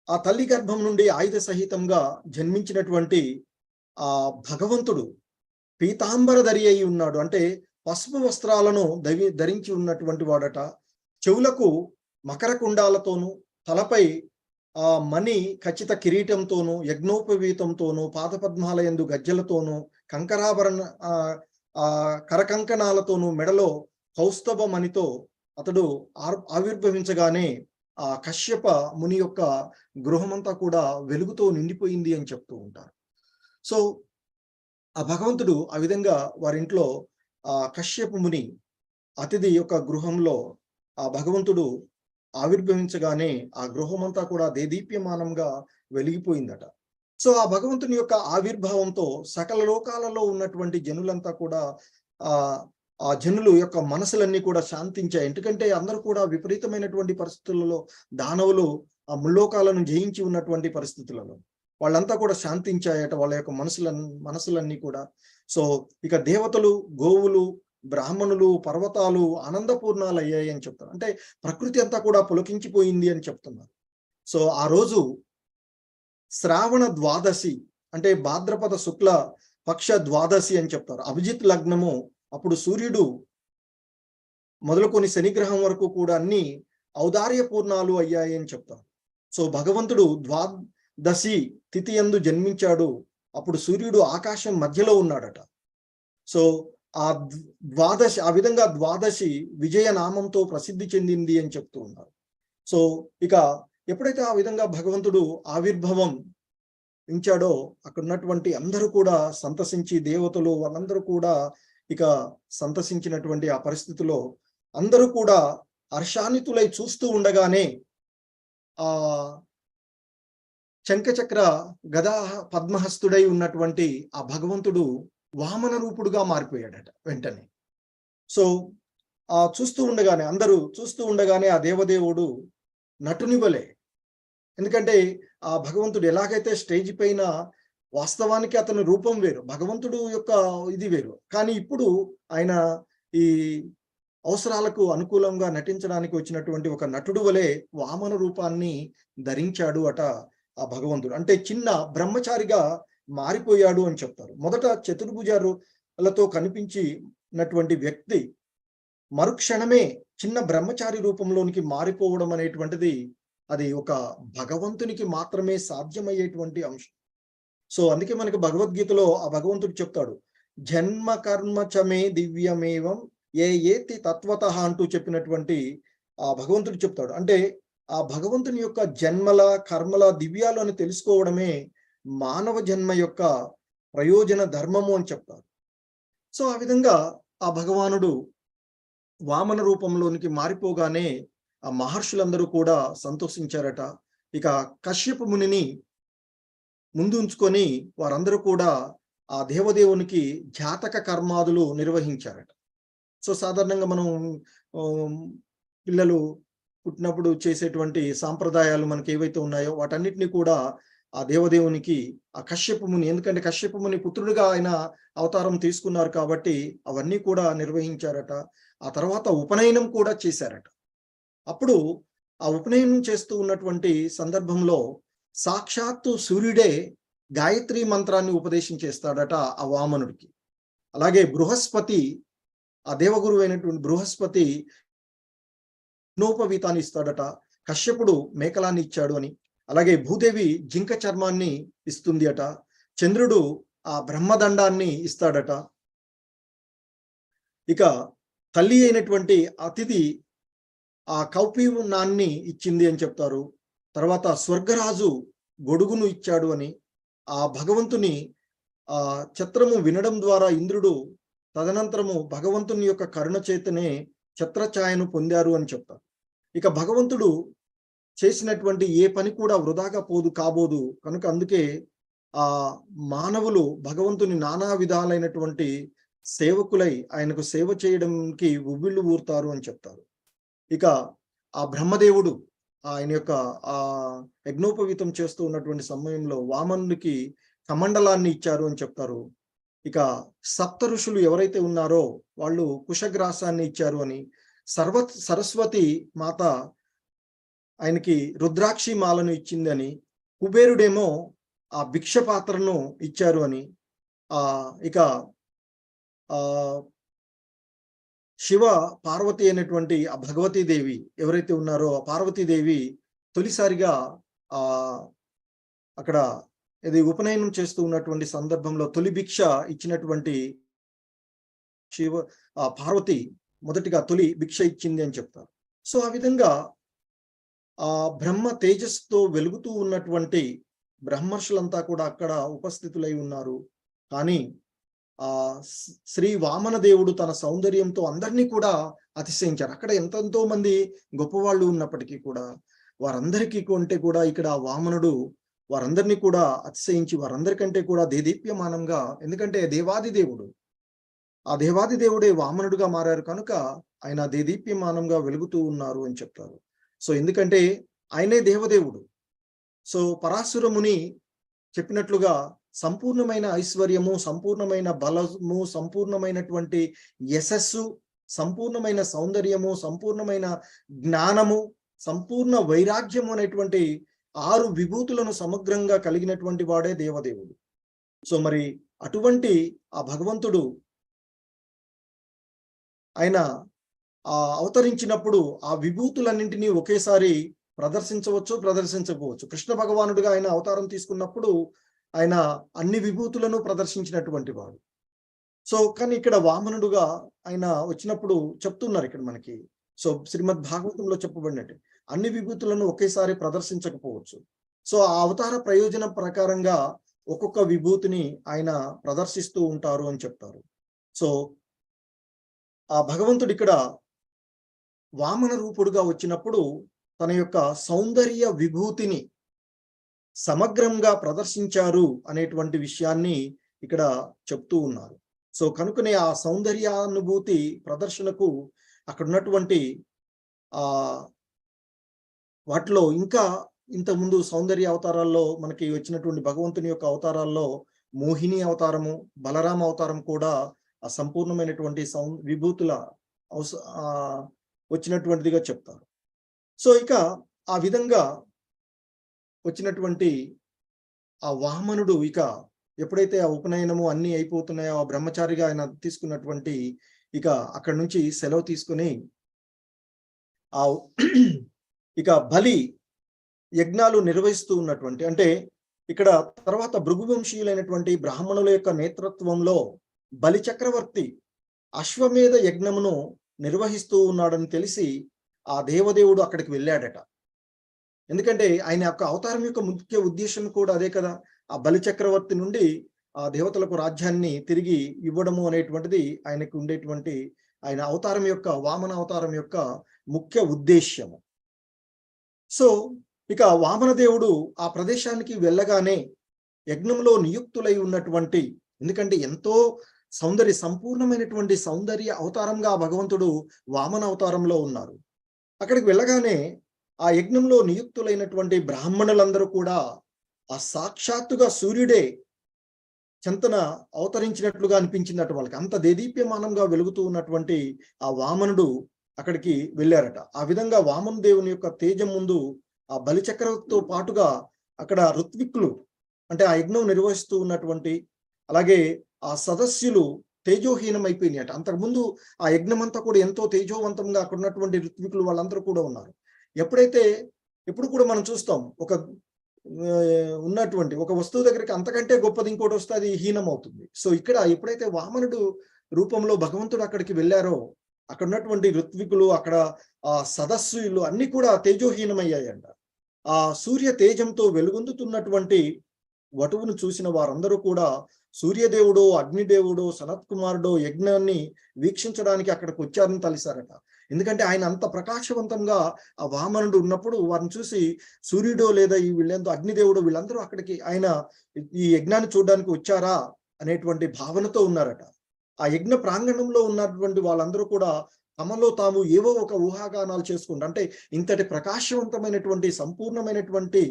ఆ తల్లి గర్భం నుండి ఆయుధ సహితంగా జన్మించినటువంటి ఆ భగవంతుడు పీతాంబరధరి అయి ఉన్నాడు. అంటే పసుపు వస్త్రాలను ధరించి ఉన్నటువంటి వాడట. చెవులకు మకర కుండాలతోనూ, తలపై ఆ మణి ఖచ్చిత కిరీటంతోనూ, యజ్ఞోపవీతంతోనూ, పాదపద్మాలయందు గజ్జలతోనూ, కంకరాభరణ కరకంకణాలతోనూ, మెడలో కౌస్తభ మణితో అతడు ఆవిర్భవించగానే ఆ కశ్యప ముని యొక్క గృహమంతా కూడా వెలుగుతో నిండిపోయింది అని చెప్తూ ఉంటారు. సో ఆ భగవంతుడు ఆ విధంగా వారింట్లో ఆ కశ్యప ముని అతిథి యొక్క గృహంలో ఆ భగవంతుడు ఆవిర్భవించగానే ఆ గృహమంతా కూడా దేదీప్యమానంగా వెలిగిపోయిందట. సో ఆ భగవంతుని యొక్క ఆవిర్భావంతో సకల లోకాలలో ఉన్నటువంటి జనులంతా కూడా ఆ జనులు యొక్క మనసులన్నీ కూడా శాంతించాయి. ఎందుకంటే అందరూ కూడా విపరీతమైనటువంటి పరిస్థితులలో, దానవులు ఆ ముల్లోకాలను జయించి ఉన్నటువంటి పరిస్థితులలో వాళ్ళంతా కూడా శాంతించాయట, వాళ్ళ యొక్క మనసులన్నీ కూడా. సో ఇక దేవతలు, గోవులు, బ్రాహ్మణులు, పర్వతాలు ఆనందపూర్ణాలు అయ్యాయి అని చెప్తారు. అంటే ప్రకృతి అంతా కూడా పులకించిపోయింది అని చెప్తున్నారు. సో ఆ రోజు శ్రావణ ద్వాదశి అంటే భాద్రపద శుక్ల పక్ష ద్వాదశి అని చెప్తారు. అభిజిత్ లగ్నము. అప్పుడు సూర్యుడు మొదలుకొని శనిగ్రహం వరకు కూడా అన్ని ఔదార్య పూర్ణాలు అయ్యాయి అని చెప్తారు. సో భగవంతుడు ద్వాదశి తిథి యందు జన్మించాడు. అప్పుడు సూర్యుడు ఆకాశం మధ్యలో ఉన్నాడట. సో ఆ ద్వాదశి ఆ విధంగా ద్వాదశి విజయ నామంతో ప్రసిద్ధి చెందింది అని చెప్తూ ఉన్నారు. సో ఇక ఎప్పుడైతే ఆ విధంగా భగవంతుడు ఆవిర్భవం ఇంచాడో అక్కడ ఉన్నటువంటి అందరూ కూడా సంతసించి, దేవతలు వాళ్ళందరూ కూడా ఇక సంతసించినటువంటి ఆ పరిస్థితిలో అందరూ కూడా హర్షాన్వితులై చూస్తూ ఉండగానే ఆ శంఖచక్ర గదా పద్మహస్తుడై ఉన్నటువంటి ఆ భగవంతుడు వామన రూపుడుగా మారిపోయాడట వెంటనే. సో చూస్తూ ఉండగానే అందరూ చూస్తూ ఉండగానే ఆ దేవదేవుడు నటుని వలె, ఎందుకంటే ఆ భగవంతుడు ఎలాగైతే స్టేజ్ పైన వాస్తవానికి అతని రూపం వేరు, భగవంతుడు యొక్క ఇది వేరు, కానీ ఇప్పుడు ఆయన ఈ అవసరాలకు అనుకూలంగా నటించడానికి వచ్చినటువంటి ఒక నటుడు వలె వామన రూపాన్ని ధరించాడు అట ఆ భగవంతుడు. అంటే చిన్న బ్రహ్మచారిగా మారిపోయాడు అని చెప్తారు. మొదట చతుర్భుజాలతో కనిపించినటువంటి వ్యక్తి మరుక్షణమే చిన్న బ్రహ్మచారి రూపంలోనికి మారిపోవడం అనేటువంటిది అది ఒక భగవంతునికి మాత్రమే సాధ్యమయ్యేటువంటి అంశం. సో అందుకే మనకి భగవద్గీతలో ఆ భగవంతుడు చెప్తాడు, జన్మ కర్మ చమే దివ్యమేవం ఏ ఏతి తత్వతః అంటూ చెప్పినటువంటి ఆ భగవంతుడు చెప్తాడు. అంటే ఆ భగవంతుని యొక్క జన్మల కర్మల దివ్యాలు అని తెలుసుకోవడమే మానవ జన్మ యొక్క ప్రయోజన ధర్మము అని చెప్తారు. సో ఆ విధంగా ఆ భగవానుడు వామన రూపంలోనికి మారిపోగానే ఆ మహర్షులందరూ కూడా సంతోషించారట. ఇక కశ్యప మునిని ముందు ఉంచుకొని వారందరూ కూడా ఆ దేవదేవునికి జాతక కర్మాదులు నిర్వహించారట. సో సాధారణంగా మనం పిల్లలు పుట్టినప్పుడు చేసేటువంటి సాంప్రదాయాలు మనకి ఏవైతే ఉన్నాయో వాటన్నిటిని కూడా ఆ దేవదేవునికి ఆ కశ్యప ముని, ఎందుకంటే కశ్యప ముని పుత్రుడిగా ఆయన అవతారం తీసుకున్నారు కాబట్టి అవన్నీ కూడా నిర్వహించారట. ఆ తర్వాత ఉపనయనం కూడా చేశారట. అప్పుడు ఆ ఉపనయనం చేస్తూ ఉన్నటువంటి సందర్భంలో సాక్షాత్తు సూర్యుడే గాయత్రి మంత్రాన్ని ఉపదేశం చేస్తాడట ఆ వామనుడికి. అలాగే బృహస్పతి, ఆ దేవగురు అయినటువంటి బృహస్పతి యజ్ఞోపవీతాన్ని ఇస్తాడట. కశ్యపుడు మేకలాన్ని ఇచ్చాడు అని. అలాగే భూదేవి జింక చర్మాన్ని ఇస్తుంది అట. చంద్రుడు ఆ బ్రహ్మదండాన్ని ఇస్తాడట. ఇక తల్లి అయినటువంటి అతిథి ఆ కౌపీనాన్ని ఇచ్చింది అని చెప్తారు. తర్వాత స్వర్గరాజు గొడుగును ఇచ్చాడు అని, ఆ భగవంతుని ఆ ఛత్రము వినడం ద్వారా ఇంద్రుడు తదనంతరము భగవంతుని యొక్క కరుణ చేతనే ఛత్రఛాయను పొందారు అని చెప్తారు. ఇక భగవంతుడు చేసినటువంటి ఏ పని కూడా వృధాగా కాబోదు కనుక అందుకే ఆ మానవులు భగవంతుని నానా విధాలైనటువంటి సేవకులై ఆయనకు సేవ చేయడానికి ఉవ్విళ్ళు ఊరుతారు అని చెప్తారు. ఇక ఆ బ్రహ్మదేవుడు ఆయన యొక్క ఆ యజ్ఞోపవీతం చేస్తూ ఉన్నటువంటి సమయంలో వామనుడికి కమండలాన్ని ఇచ్చారు అని చెప్తారు. ఇక సప్త ఋషులు ఎవరైతే ఉన్నారో వాళ్ళు కుశగ్రాసాన్ని ఇచ్చారు అని, సరస్వతి మాత ఆయనకి రుద్రాక్షి మాలను ఇచ్చింది అని, కుబేరుడేమో ఆ భిక్ష పాత్రను ఇచ్చారు అని, ఇక ఆ శివ పార్వతి అయినటువంటి ఆ భగవతీదేవి ఎవరైతే ఉన్నారో ఆ పార్వతీదేవి తొలిసారిగా ఆ అక్కడ ఇది ఉపనయనం చేస్తూ ఉన్నటువంటి సందర్భంలో తొలి భిక్ష ఇచ్చినటువంటి పార్వతి మొదటిగా తొలి భిక్ష ఇచ్చింది అని చెప్తారు. సో ఆ విధంగా ఆ బ్రహ్మ తేజస్సుతో వెలుగుతూ ఉన్నటువంటి బ్రహ్మర్షులంతా కూడా అక్కడ ఉపస్థితులై ఉన్నారు. కానీ ఆ శ్రీ వామన దేవుడు తన సౌందర్యంతో అందరినీ కూడా అతిశయించారు. అక్కడ ఎంతెంతో మంది గొప్పవాళ్ళు ఉన్నప్పటికీ కూడా వారందరికీ కొంటే కూడా ఇక్కడ వామనుడు వారందరినీ కూడా అతిశయించి వారందరికంటే కూడా దేదీప్యమానంగా, ఎందుకంటే దేవాది దేవుడు, ఆ దేవాది దేవుడే వామనుడుగా మారారు కనుక ఆయన దేదీప్యమానంగా వెలుగుతూ ఉన్నారు అని చెప్తారు. సో ఎందుకంటే ఆయనే దేవదేవుడు. సో పరాశురముని చెప్పినట్లుగా సంపూర్ణమైన ఐశ్వర్యము, సంపూర్ణమైన బలము, సంపూర్ణమైనటువంటి యశస్సు, సంపూర్ణమైన సౌందర్యము, సంపూర్ణమైన జ్ఞానము, సంపూర్ణ వైరాగ్యము అనేటువంటి 6 విభూతులను సమగ్రంగా కలిగినటువంటి వాడే దేవదేవుడు. సో మరి అటువంటి ఆ భగవంతుడు ఆయన అవతరించినప్పుడు ఆ విభూతులన్నింటినీ ఒకేసారి ప్రదర్శించవచ్చు, ప్రదర్శించకపోవచ్చు. కృష్ణ భగవానుడిగా ఆయన అవతారం తీసుకున్నప్పుడు ఆయన అన్ని విభూతులను ప్రదర్శించినటువంటి వాడు. సో కానీ ఇక్కడ వామనుడుగా ఆయన వచ్చినప్పుడు చెప్తున్నారు ఇక్కడ మనకి. సో శ్రీమద్ భాగవతంలో చెప్పబడినట్టు అన్ని విభూతులను ఒకేసారి ప్రదర్శించకపోవచ్చు. సో ఆ అవతార ప్రయోజనం ప్రకారంగా ఒక్కొక్క విభూతిని ఆయన ప్రదర్శిస్తూ ఉంటారు అని చెప్తారు. సో ఆ భగవంతుడు ఇక్కడ వామన రూపుడుగా వచ్చినప్పుడు తన యొక్క సౌందర్య విభూతిని సమగ్రంగా ప్రదర్శించారు అనేటువంటి విషయాన్ని ఇక్కడ చెప్తూ ఉన్నారు. సో కనుకనే ఆ సౌందర్యానుభూతి ప్రదర్శనకు అక్కడ ఉన్నటువంటి వాటిలో ఇంకా ఇంతకుముందు సౌందర్య అవతారాల్లో మనకి వచ్చినటువంటి భగవంతుని యొక్క అవతారాల్లో మోహిని అవతారము, బలరామ అవతారం కూడా ఆ సంపూర్ణమైనటువంటి విభూతుల వచ్చినటువంటిదిగా చెప్తారు. సో ఇక ఆ విధంగా వచ్చినటువంటి ఆ వామనుడు ఇక ఎప్పుడైతే ఆ ఉపనయనము అన్ని అయిపోతున్నాయో, ఆ బ్రహ్మచారిగా ఆయన తీసుకున్నటువంటి ఇక అక్కడి నుంచి సెలవు తీసుకుని ఆ ఇక బలి యజ్ఞాలు నిర్వహిస్తూ ఉన్నటువంటి, అంటే ఇక్కడ తర్వాత భృగువంశీయులైనటువంటి బ్రాహ్మణుల యొక్క నేతృత్వంలో బలి చక్రవర్తి అశ్వమేధ యజ్ఞమును నిర్వహిస్తూ ఉన్నాడని తెలిసి ఆ దేవదేవుడు అక్కడికి వెళ్ళాడట. ఎందుకంటే ఆయన యొక్క అవతారం యొక్క ముఖ్య ఉద్దేశం కూడా అదే కదా. ఆ బలి చక్రవర్తి నుండి ఆ దేవతలకు రాజ్యాన్ని తిరిగి ఇవ్వడము అనేటువంటిది ఆయనకు ఉండేటువంటి, ఆయన అవతారం యొక్క, వామన అవతారం యొక్క ముఖ్య ఉద్దేశ్యము. సో ఇక వామన దేవుడు ఆ ప్రదేశానికి వెళ్ళగానే యజ్ఞంలో నియుక్తులై ఉన్నటువంటి, ఎందుకంటే ఎంతో సంపూర్ణమైనటువంటి సౌందర్య అవతారంగా భగవంతుడు వామన అవతారంలో ఉన్నారు. అక్కడికి వెళ్ళగానే ఆ యజ్ఞంలో నియుక్తులైనటువంటి బ్రాహ్మణులందరూ కూడా ఆ సాక్షాత్తుగా సూర్యుడే చెంతన అవతరించినట్లుగా అనిపించిందట వాళ్ళకి. అంత దేదీప్యమానంగా వెలుగుతూ ఉన్నటువంటి ఆ వామనుడు అక్కడికి వెళ్ళారట. ఆ విధంగా వామన దేవుని యొక్క తేజం ముందు ఆ బలిచక్రవర్తితో పాటుగా అక్కడ ఋత్విక్కులు, అంటే ఆ యజ్ఞం నిర్వహిస్తూ ఉన్నటువంటి, అలాగే ఆ సదస్సులు తేజోహీనమైపోయినాయట. అంతకుముందు ఆ యజ్ఞం అంతా కూడా ఎంతో తేజోవంతంగా అక్కడ ఉన్నటువంటి ఋత్వికులు వాళ్ళందరూ కూడా ఉన్నారు. ఎప్పుడు కూడా మనం చూస్తాం, ఉన్నటువంటి ఒక వస్తువు దగ్గరికి అంతకంటే గొప్పది ఇంకోటి వస్తే అది హీనం అవుతుంది. సో ఇక్కడ ఎప్పుడైతే వామనుడు రూపంలో భగవంతుడు అక్కడికి వెళ్ళారో, అక్కడ ఉన్నటువంటి ఋత్వికులు, అక్కడ ఆ సదస్సులు అన్ని కూడా తేజోహీనమయ్యాయంట. ఆ సూర్య తేజంతో వెలుగొందుతున్నటువంటి వటువును చూసిన వారందరూ కూడా సూర్యదేవుడో, అగ్నిదేవుడో, సనత్ కుమారుడో యజ్ఞాన్ని వీక్షించడానికి అక్కడికి వచ్చారని తలిసారట. ఎందుకంటే ఆయన అంత ప్రకాశవంతంగా ఆ వామనుడు ఉన్నప్పుడు వారిని చూసి సూర్యుడో లేదా ఈ వీళ్ళంతా అగ్నిదేవుడు వీళ్ళందరూ అక్కడికి ఆయన ఈ యజ్ఞాన్ని చూడడానికి వచ్చారా అనేటువంటి భావనతో ఉన్నారట. ఆ యజ్ఞ ప్రాంగణంలో ఉన్నటువంటి వాళ్ళందరూ కూడా తమలో తాము ఏవో ఒక ఊహాగానాలు చేసుకుంటారు. అంటే ఇంతటి ప్రకాశవంతమైనటువంటి సంపూర్ణమైనటువంటి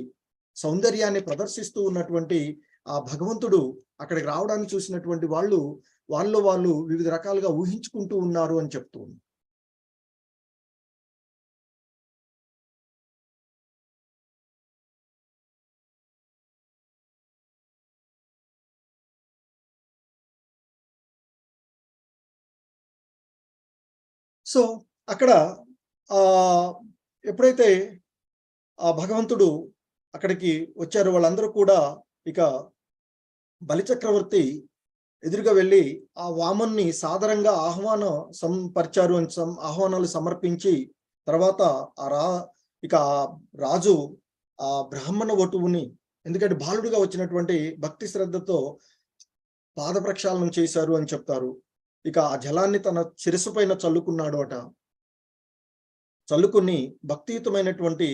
సౌందర్యాన్ని ప్రదర్శిస్తూ ఉన్నటువంటి ఆ భగవంతుడు అక్కడికి రావడానికి చూసినటువంటి వాళ్ళు వివిధ రకాలుగా ఊహించుకుంటూ ఉన్నారు అని చెప్తూ ఉంది. సో అక్కడ ఆ ఎప్పుడైతే ఆ భగవంతుడు అక్కడికి వచ్చారో వాళ్ళందరూ కూడా ఇక బలిచక్రవర్తి ఎదురుగా వెళ్ళి ఆ వామన్ని సాదరంగా సంపరిచారు అని ఆహ్వానాలు సమర్పించి, తర్వాత ఇక రాజు ఆ బ్రాహ్మణ వటువుని, ఎందుకంటే బాలుడుగా వచ్చినటువంటి భక్తి శ్రద్ధతో పాద ప్రక్షాళనం చేశారు అని చెప్తారు. ఇక ఆ జలాన్ని తన శిరస్సు పైన చల్లుకున్నాడు అట. చల్లుకుని భక్తియుతమైనటువంటి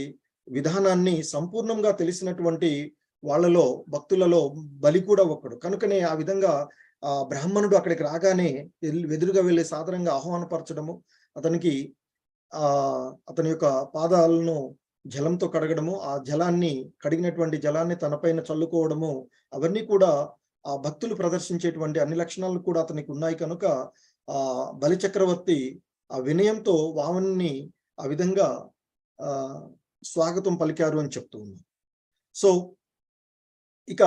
విధానాన్ని సంపూర్ణంగా తెలిసినటువంటి వాళ్ళలో, భక్తులలో బలి కూడా ఒకడు. కనుకనే ఆ విధంగా ఆ బ్రాహ్మణుడు అక్కడికి రాగానే ఎదురుగా వెళ్ళి సాధారణంగా ఆహ్వానపరచడము, అతనికి అతని యొక్క పాదాలను జలంతో కడగడము, ఆ కడిగినటువంటి జలాన్ని తనపైన చల్లుకోవడము, అవన్నీ కూడా ఆ భక్తులు ప్రదర్శించేటువంటి అన్ని లక్షణాలు కూడా అతనికి ఉన్నాయి. కనుక ఆ బలి చక్రవర్తి ఆ వినయంతో వామన్ని ఆ విధంగా స్వాగతం పలికారు అని చెప్తూ ఉన్నారు. సో ఇక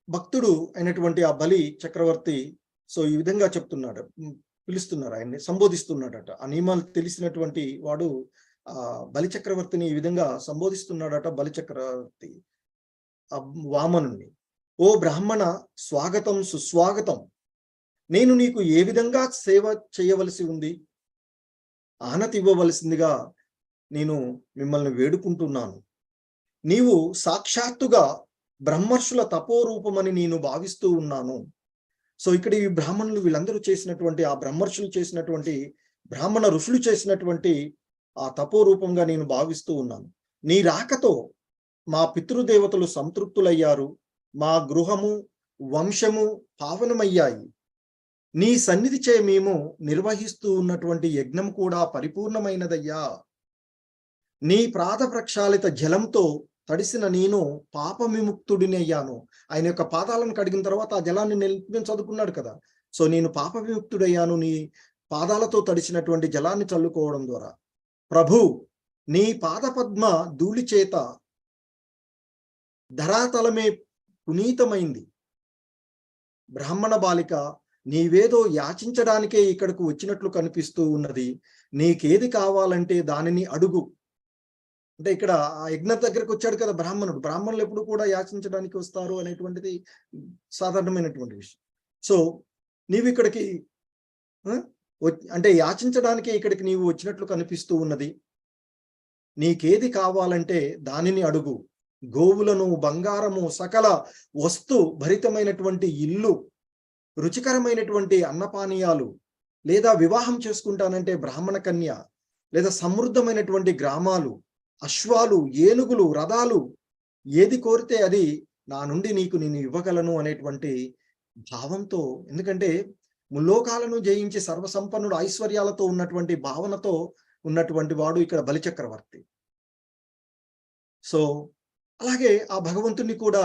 భక్తుడు అయినటువంటి ఆ బలి చక్రవర్తి సో ఈ విధంగా చెప్తున్నాడు, పిలుస్తున్నారు, ఆయన్ని సంబోధిస్తున్నాడట. ఆ నియమాలు తెలిసినటువంటి వాడు ఆ బలి చక్రవర్తిని ఈ విధంగా సంబోధిస్తున్నాడట. బలి చక్రవర్తి ఆ వామనుణ్ణి, ఓ బ్రాహ్మణ, స్వాగతం, సుస్వాగతం. నేను నీకు ఏ విధంగా సేవ చేయవలసి ఉంది? ఆనతి ఇవ్వవలసిందిగా నేను మిమ్మల్ని వేడుకుంటున్నాను. నీవు సాక్షాత్తుగా బ్రహ్మర్షుల తపోరూపమని నేను భావిస్తూ ఉన్నాను. సో ఇక్కడ ఈ బ్రాహ్మణులు వీళ్ళందరూ చేసినటువంటి, ఆ బ్రహ్మర్షులు చేసినటువంటి, బ్రాహ్మణ ఋషులు చేసినటువంటి ఆ తపోరూపంగా నేను భావిస్తూ ఉన్నాను. నీ రాకతో మా పితృదేవతలు సంతృప్తులయ్యారు, మా గృహము, వంశము పావనమయ్యాయి. నీ సన్నిధి చే మేము నిర్వహిస్తూ ఉన్నటువంటి యజ్ఞం కూడా పరిపూర్ణమైనదయ్యా. నీ ప్రాత ప్రక్షాళిత జలంతో తడిసిన నేను పాప విముక్తుడిని అయ్యాను. ఆయన యొక్క పాదాలను కడిగిన తర్వాత ఆ జలాన్ని నేను చదువుకున్నాడు కదా. సో నేను పాప విముక్తుడయ్యాను నీ పాదాలతో తడిసినటువంటి జలాన్ని చల్లుకోవడం ద్వారా. ప్రభు, నీ పాద పద్మ ధూళి చేత ధరాతలమే పునీతమైంది. బ్రాహ్మణ బాలిక, నీవేదో యాచించడానికే ఇక్కడకు వచ్చినట్లు కనిపిస్తూ ఉన్నది. నీకేది కావాలంటే దానిని అడుగు. అంటే ఇక్కడ ఆ యజ్ఞం దగ్గరకు వచ్చాడు కదా బ్రాహ్మణుడు. బ్రాహ్మణులు ఎప్పుడు కూడా యాచించడానికి వస్తారు అనేటువంటిది సాధారణమైనటువంటి విషయం. సో నీవు ఇక్కడికి అంటే యాచించడానికే ఇక్కడికి నీవు వచ్చినట్లు కనిపిస్తూ ఉన్నది. నీకేది కావాలంటే దానిని అడుగు. గోవులను, బంగారము, సకల వస్తు భరితమైనటువంటి ఇల్లు, రుచికరమైనటువంటి అన్నపానీయాలు, లేదా వివాహం చేసుకుంటానంటే బ్రాహ్మణ కన్య, లేదా సమృద్ధమైనటువంటి గ్రామాలు, అశ్వాలు, ఏనుగులు, రథాలు, ఏది కోరితే అది నా నుండి నేను ఇవ్వగలను అనేటువంటి భావంతో, ఎందుకంటే ముల్లోకాలను జయించి సర్వసంపన్నుడు ఐశ్వర్యాలతో ఉన్నటువంటి భావనతో ఉన్నటువంటి వాడు ఇక్కడ బలిచక్రవర్తి. సో అలాగే ఆ భగవంతుని కూడా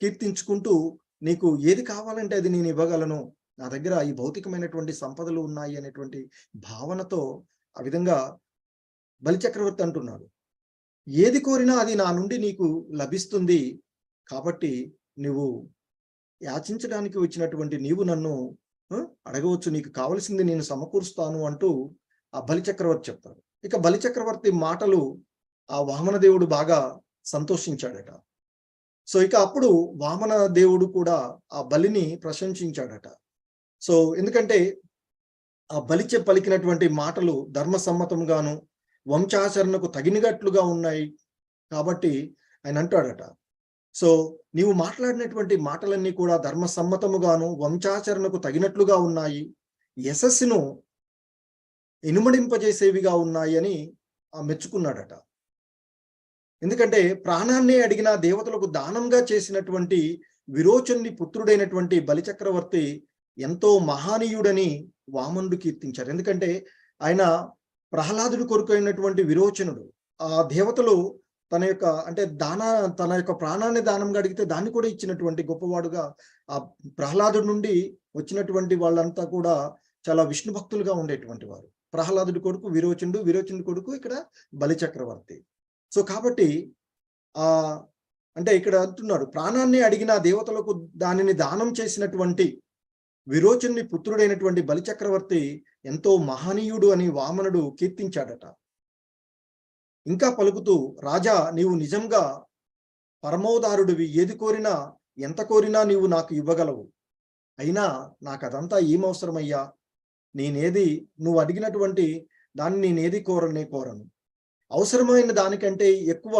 కీర్తించుకుంటూ, నీకు ఏది కావాలంటే అది నేను ఇవ్వగలను, నా దగ్గర ఈ భౌతికమైనటువంటి సంపదలు ఉన్నాయి అనేటువంటి భావనతో ఆ విధంగా బలిచక్రవర్తి అంటున్నాడు. ఏది కోరినా అది నా నుండి నీకు లభిస్తుంది, కాబట్టి నువ్వు యాచించడానికి వచ్చినటువంటి నీవు నన్ను అడగవచ్చు, నీకు కావలసింది నేను సమకూరుస్తాను అంటూ ఆ బలిచక్రవర్తి చెప్తాడు. ఇక బలిచక్రవర్తి మాటలు ఆ వామన దేవుడు బాగా సంతోషించాడట. సో ఇక అప్పుడు వామన దేవుడు కూడా ఆ బలిని ప్రశంసించాడట. సో ఎందుకంటే ఆ బలి పలికినటువంటి మాటలు ధర్మసమ్మతంగాను వంశాచరణకు తగినట్లుగా ఉన్నాయి కాబట్టి ఆయన అంటాడట, సో నీవు మాట్లాడినటువంటి మాటలన్నీ కూడా ధర్మసమ్మతముగాను వంశాచరణకు తగినట్లుగా ఉన్నాయి, యశస్సును ఇనుమడింపజేసేవిగా ఉన్నాయి అని మెచ్చుకున్నాడట. ఎందుకంటే ప్రాణాన్ని అడిగిన దేవతలకు దానంగా చేసినటువంటి విరోచనుని పుత్రుడైనటువంటి బలిచక్రవర్తి ఎంతో మహానీయుడని వామనుడు కీర్తించారు. ఎందుకంటే ఆయన ప్రహ్లాదుడు కొడుకు అయినటువంటి విరోచనుడు. ఆ దేవతలు తన యొక్క ప్రాణాన్ని దానంగా అడిగితే దాన్ని కూడా ఇచ్చినటువంటి గొప్పవాడుగా ఆ ప్రహ్లాదుడి నుండి వచ్చినటువంటి వాళ్ళంతా కూడా చాలా విష్ణు భక్తులుగా ఉండేటువంటి వారు. ప్రహ్లాదుడి కొడుకు విరోచనుడు, విరోచనుడి కొడుకు ఇక్కడ బలిచక్రవర్తి. సో కాబట్టి అంటే ఇక్కడ అంటున్నాడు, ప్రాణాన్ని అడిగిన దేవతలకు దానిని దానం చేసినటువంటి విరోచనుని పుత్రుడైనటువంటి బలిచక్రవర్తి ఎంతో మహనీయుడు అని వామనుడు కీర్తించాడట. ఇంకా పలుకుతూ, రాజా, నీవు నిజంగా పరమోదారుడివి, ఏది కోరినా ఎంత కోరినా నీవు నాకు ఇవ్వగలవు. అయినా నాకు అదంతా ఏమవసరమయ్యా, నువ్వు అడిగినటువంటి దాన్ని నేనేది కోరను. అవసరమైన దానికంటే ఎక్కువ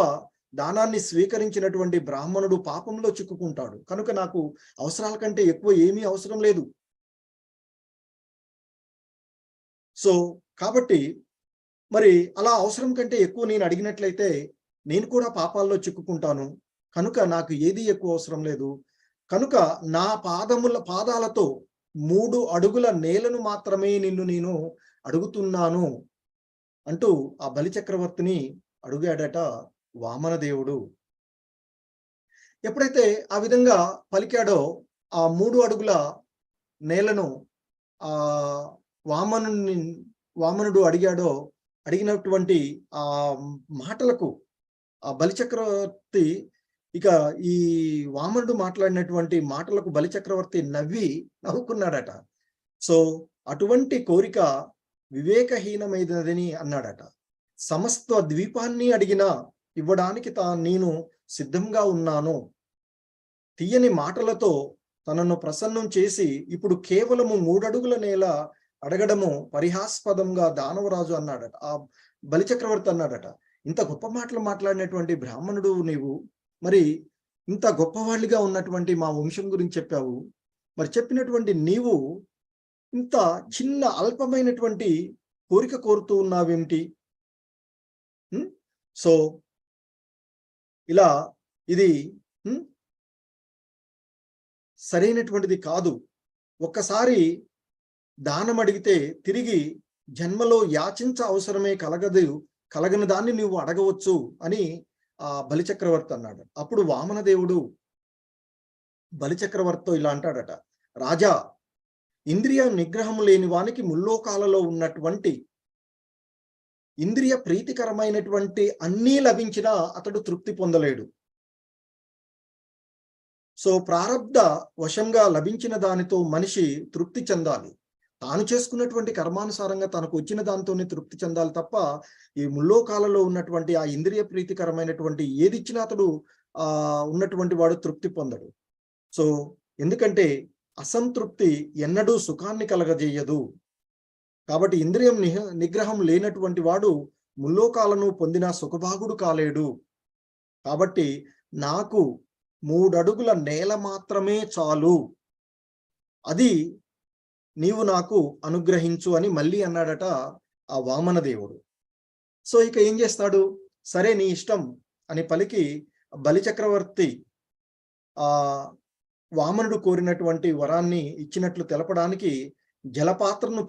దానాన్ని స్వీకరించినటువంటి బ్రాహ్మణుడు పాపంలో చిక్కుకుంటాడు. కనుక నాకు అవసరాల కంటే ఎక్కువ ఏమీ అవసరం లేదు. సో కాబట్టి మరి అలా అవసరం కంటే ఎక్కువ నేను అడిగినట్లయితే నేను కూడా పాపాల్లో చిక్కుకుంటాను. కనుక నాకు ఏది ఎక్కువ అవసరం లేదు. కనుక నా పాదాలతో 3 అడుగుల నేలను మాత్రమే నేను అడుగుతున్నాను అంటూ ఆ బలిచక్రవర్తిని అడిగాడట వామన దేవుడు. ఎప్పుడైతే ఆ విధంగా పలికాడో ఆ 3 అడుగుల నేలను ఆ వామనుడు అడిగినటువంటి ఆ మాటలకు ఆ బలిచక్రవర్తి, ఇక ఈ వామనుడు మాట్లాడినటువంటి మాటలకు బలిచక్రవర్తి నవ్వుకున్నాడట. సో అటువంటి కోరిక వివేకహీనమైనదని అన్నాడట. సమస్త ద్వీపాన్ని అడిగినా ఇవ్వడానికి నేను సిద్ధంగా ఉన్నాను. తీయని మాటలతో తనను ప్రసన్నం చేసి ఇప్పుడు కేవలము 3 అడుగుల నేల అడగడము పరిహాస్పదంగా దానవరాజు అన్నాడట. ఆ బలిచక్రవర్తి అన్నాడట, ఇంత గొప్ప మాటలు మాట్లాడినటువంటి బ్రాహ్మణుడు నీవు, మరి ఇంత గొప్పవాళ్ళుగా ఉన్నటువంటి మా వంశం గురించి చెప్పావు, మరి చెప్పినటువంటి నీవు ఇంత చిన్న అల్పమైనటువంటి కోరిక కోరుతూ ఉన్నావేమిటి? సో ఇలా ఇది సరైనటువంటిది కాదు. ఒక్కసారి దానం అడిగితే తిరిగి జన్మలో యాచించ అవసరమే కలగని దాన్ని నువ్వు అడగవచ్చు అని ఆ బలిచక్రవర్తి అన్నాడు. అప్పుడు వామనదేవుడు బలిచక్రవర్తితో ఇలా అంటాడట, రాజా, ఇంద్రియ నిగ్రహం లేని వానికి ముల్లోకాలలో ఉన్నటువంటి ఇంద్రియ ప్రీతికరమైనటువంటి అన్నీ లభించినా అతడు తృప్తి పొందలేడు. సో ప్రారబ్ధ వశంగా లభించిన దానితో మనిషి తృప్తి చెందాలి. తాను చేసుకున్నటువంటి కర్మానుసారంగా తనకు వచ్చిన దాంతోనే తృప్తి చెందాలి తప్ప ఈ ముల్లోకాలలో ఉన్నటువంటి ఆ ఇంద్రియ ప్రీతికరమైనటువంటి ఏది ఇచ్చినా అతడు ఉన్నటువంటి వాడు తృప్తి పొందడు. సో ఎందుకంటే అసంతృప్తి ఎన్నడూ సుఖాన్ని కలగజేయదు. కాబట్టి ఇంద్రియం నిగ్రహం లేనటువంటి వాడు ముల్లోకాలను పొందిన సుఖభాగుడు కాలేడు. కాబట్టి నాకు 3 అడుగుల నేల మాత్రమే చాలు, అది నీవు నాకు అనుగ్రహించు అని మళ్ళీ అన్నాడట ఆ వామన దేవుడు. సో ఇక ఏం చేస్తాడు, సరే నీ ఇష్టం అని పలికి బలిచక్రవర్తి ఆ వామనుడు కోరినటువంటి వరాన్ని ఇచ్చినట్లు తెలపడానికి జలపాత్రను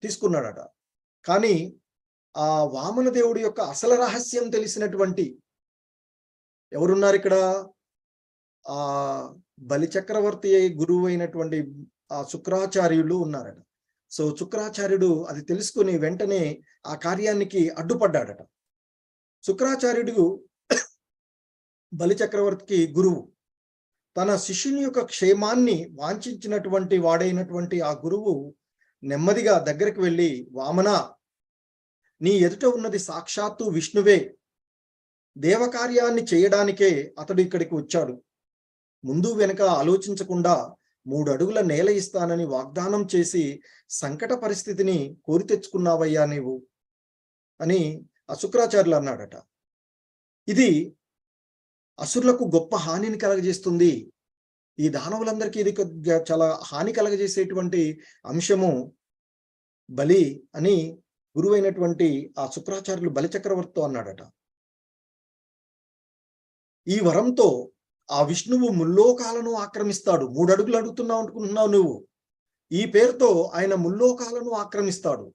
తీసుకున్నాడట. కానీ ఆ వామన దేవుడి యొక్క అసలు రహస్యం తెలిసినటువంటి ఎవరున్నారు ఇక్కడ, ఆ బలిచక్రవర్తి గురువు అయినటువంటి ఆ శుక్రాచార్యులు ఉన్నారట. సో శుక్రాచార్యుడు అది తెలుసుకుని వెంటనే ఆ కార్యానికి అడ్డుపడ్డాడట. శుక్రాచార్యుడు బలిచక్రవర్తికి గురువు. తన శిష్యుని యొక్క క్షేమాన్ని వాంఛించినటువంటి వాడైనటువంటి ఆ గురువు నెమ్మదిగా దగ్గరికి వెళ్ళి, వామన, నీ ఎదుట ఉన్నది సాక్షాత్తు విష్ణువే. దేవకార్యాన్ని చేయడానికే అతడు ఇక్కడికి వచ్చాడు. ముందు వెనుక ఆలోచించకుండా 3 అడుగుల నేల ఇస్తానని వాగ్దానం చేసి సంకట పరిస్థితిని కోరి తెచ్చుకున్నావయ్యా నీవు అని ఆ శుక్రాచార్యులు అన్నాడట. ఇది అసురులకు గొప్ప హానిని కలగజేస్తుంది. ఈ దానవులందరికీ ఇది చాలా హాని కలగజేసేటువంటి అంశము బలి అని గురువైనటువంటి ఆ శుక్రాచార్యులు బలిచక్రవర్తితో అన్నాడట. ఈ వరంతో ఆ విష్ణువు ముల్లోకాలను ఆక్రమిస్తాడు. 3 అడుగులు అడుగుతున్నావు అనుకుంటున్నావు నువ్వు, ఈ పేరుతో ఆయన ముల్లోకాలను ఆక్రమిస్తాడు.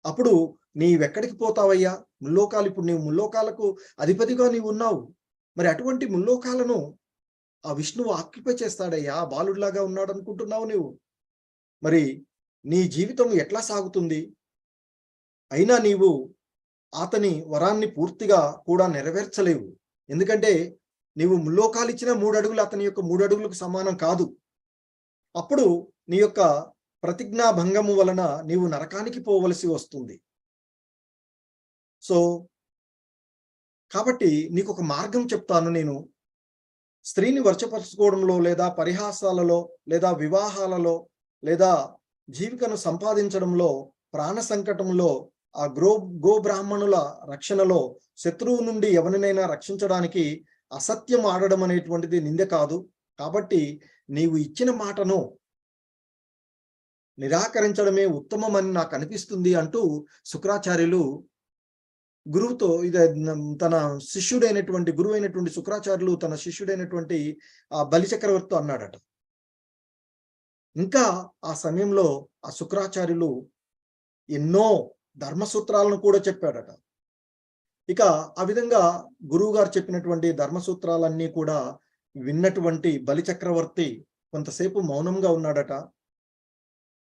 అప్పుడు నీవెక్కడికి పోతావయ్యా? ముల్లోకాలు, ఇప్పుడు నీవు ముల్లోకాలకు అధిపతిగా నీవు ఉన్నావు. మరి అటువంటి ముల్లోకాలను ఆ విష్ణువు ఆక్యుపై చేస్తాడయ్యా. బాలుడిలాగా ఉన్నాడు అనుకుంటున్నావు నువ్వు. మరి నీ జీవితం ఎట్లా సాగుతుంది? అయినా నీవు అతని వరాన్ని పూర్తిగా కూడా నెరవేర్చలేవు. ఎందుకంటే నీవు ముల్లోకాలు ఇచ్చిన 3 అడుగులు అతని యొక్క 3 అడుగులకు సమానం కాదు. అప్పుడు నీ యొక్క ప్రతిజ్ఞా భంగము వలన నీవు నరకానికి పోవలసి వస్తుంది. సో కాబట్టి నీకు ఒక మార్గం చెప్తాను నేను. స్త్రీని వర్చపరచుకోవడంలో, లేదా పరిహాసాలలో, లేదా వివాహాలలో, లేదా జీవికను సంపాదించడంలో, ప్రాణ సంకటంలో, ఆ గో బ్రాహ్మణుల రక్షణలో, శత్రువు నుండి ఎవరినైనా రక్షించడానికి అసత్యం ఆడడం అనేటువంటిది నింద కాదు. కాబట్టి నీవు ఇచ్చిన మాటను నిరాకరించడమే ఉత్తమమని నాకు అనిపిస్తుంది అంటూ శుక్రాచార్యులు గురువుతో, తన శిష్యుడైనటువంటి గురువైనటువంటి శుక్రాచార్యులు తన శిష్యుడైనటువంటి ఆ బలిచక్రవర్తితో అన్నాడట. ఇంకా ఆ సమయంలో ఆ శుక్రాచార్యులు ఎన్నో ధర్మసూత్రాలను కూడా చెప్పాడట. ఇక ఆ విధంగా గురువు గారు చెప్పినటువంటి ధర్మసూత్రాలన్నీ కూడా విన్నటువంటి బలిచక్రవర్తి కొంతసేపు మౌనంగా ఉన్నాడట.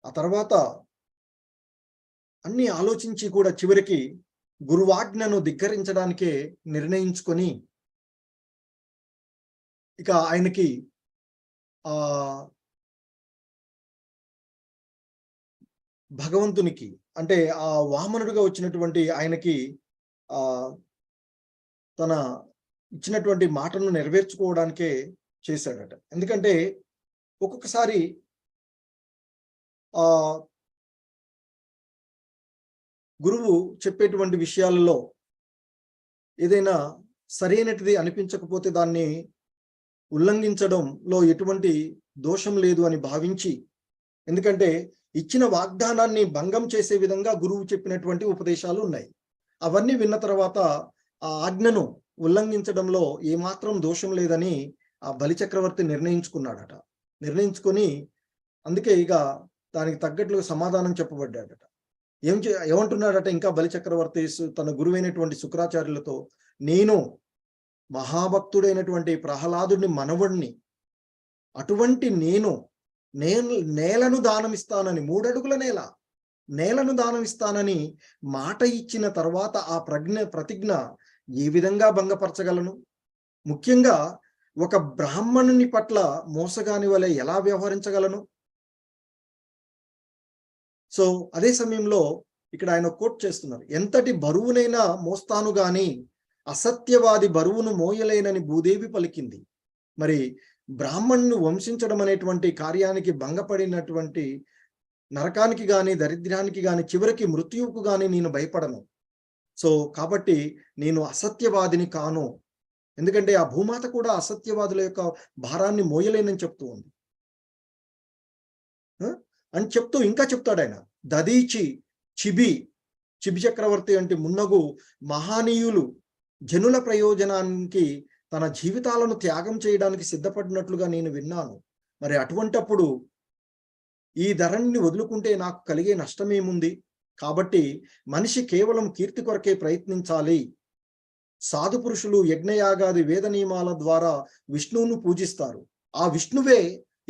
ఆ తర్వాత అన్ని ఆలోచించి కూడా చివరికి గురువాజ్ఞను ధిక్కరించడానికే నిర్ణయించుకొని ఇక ఆయనకి భగవంతునికి, అంటే ఆ వామనుడిగా వచ్చినటువంటి ఆయనకి తన ఇచ్చినటువంటి మాటను నెరవేర్చుకోవడానికే చేశాడట. ఎందుకంటే ఒక్కొక్కసారి గురువు చెప్పేటువంటి విషయాలలో ఏదైనా సరైనది అనిపించకపోతే దాన్ని ఉల్లంఘించడంలో ఎటువంటి దోషం లేదు అని భావించి, ఎందుకంటే ఇచ్చిన వాగ్దానాన్ని భంగం చేసే విధంగా గురువు చెప్పినటువంటి ఉపదేశాలు ఉన్నాయి. అవన్నీ విన్న తర్వాత ఆ ఆజ్ఞను ఉల్లంఘించడంలో ఏమాత్రం దోషం లేదని ఆ బలిచక్రవర్తి నిర్ణయించుకున్నాడట. నిర్ణయించుకొని అందుకే ఇక దానికి తగ్గట్లు సమాధానం చెప్పబడ్డాడట. ఏమంటున్నాడట ఇంకా బలిచక్రవర్తి తన గురువైనటువంటి శుక్రాచార్యులతో, నేను మహాభక్తుడైనటువంటి ప్రహ్లాదుడిని మనవడిని, అటువంటి నేను నేలను దానమిస్తానని, 3 అడుగుల నేలను దానమిస్తానని మాట ఇచ్చిన తర్వాత ఆ ప్రతిజ్ఞ ఏ విధంగా భంగపరచగలను? ముఖ్యంగా ఒక బ్రాహ్మణుని పట్ల మోసగాని వలె ఎలా వ్యవహరించగలను? సో అదే సమయంలో ఇక్కడ ఆయన కోట్ చేస్తున్నారు, ఎంతటి బరువునైనా మోస్తాను గాని అసత్యవాది బరువును మోయలేనని భూదేవి పలికింది. మరి బ్రాహ్మణ్ణు వంశించడం అనేటువంటి కార్యానికి భంగపడినటువంటి నరకానికి గాని, దరిద్రానికి గాని, చివరికి మృత్యువుకు గాని నేను భయపడను. సో కాబట్టి నేను అసత్యవాదిని కాను. ఎందుకంటే ఆ భూమాత కూడా అసత్యవాదుల యొక్క భారాన్ని మోయలేనని చెప్తూ ఉంది అని చెప్తూ ఇంకా చెప్తాడు ఆయన, దదీచి చిబి చిబి చక్రవర్తి అంటే మున్నగు మహానీయులు జనుల ప్రయోజనానికి తన జీవితాలను త్యాగం చేయడానికి సిద్ధపడినట్లుగా నేను విన్నాను. మరి అటువంటప్పుడు ఈ ధరణిని వదులుకుంటే నాకు కలిగే నష్టమేముంది? కాబట్టి మనిషి కేవలం కీర్తి కొరకే ప్రయత్నించాలి. సాధు పురుషులు యజ్ఞయాగాది వేద నియమాల ద్వారా విష్ణువును పూజిస్తారు. ఆ విష్ణువే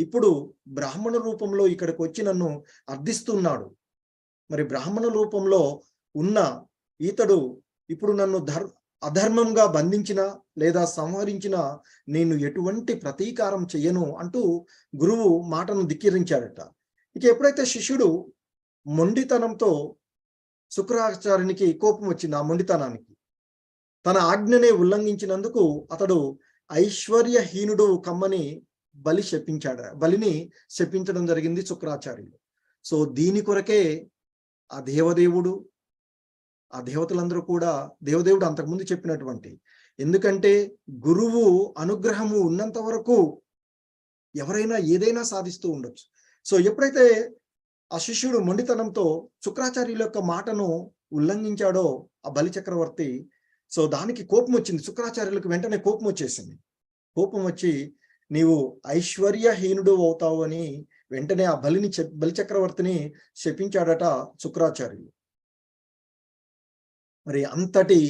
ఇప్పుడు బ్రాహ్మణ రూపంలో ఇక్కడికి వచ్చి నన్ను అర్థిస్తున్నాడు. మరి బ్రాహ్మణ రూపంలో ఉన్న ఈతడు ఇప్పుడు నన్ను అధర్మంగా బంధించిన లేదా సంహరించిన నేను ఎటువంటి ప్రతీకారం చెయ్యను అంటూ గురువు మాటను ధిక్కరించాడట. ఇక ఎప్పుడైతే శిష్యుడు మొండితనంతో శుక్రాచార్యునికి కోపం వచ్చింది, ఆ మొండితనానికి తన ఆజ్ఞనే ఉల్లంఘించినందుకు అతడు ఐశ్వర్యహీనుడు కమ్మని బలిని శపించడం జరిగింది శుక్రాచార్యులు. సో దీని కొరకే ఆ దేవదేవుడు, ఆ దేవతలందరూ కూడా దేవదేవుడు అంతకుముందు చెప్పినటువంటి, ఎందుకంటే గురువు అనుగ్రహము ఉన్నంత వరకు ఎవరైనా ఏదైనా సాధిస్తూ ఉండొచ్చు. సో ఎప్పుడైతే ఆ శిష్యుడు మొండితనంతో శుక్రాచార్యుల యొక్క మాటను ఉల్లంఘించాడో ఆ బలి చక్రవర్తి, సో దానికి కోపం వచ్చింది. శుక్రాచార్యులకు వెంటనే కోపం వచ్చేసింది. కోపం వచ్చి నీవు ఐశ్వర్యహీనుడు అవుతావు అని వెంటనే ఆ బలి చక్రవర్తిని శపించాడట శుక్రాచార్యులు. మరి అంతటి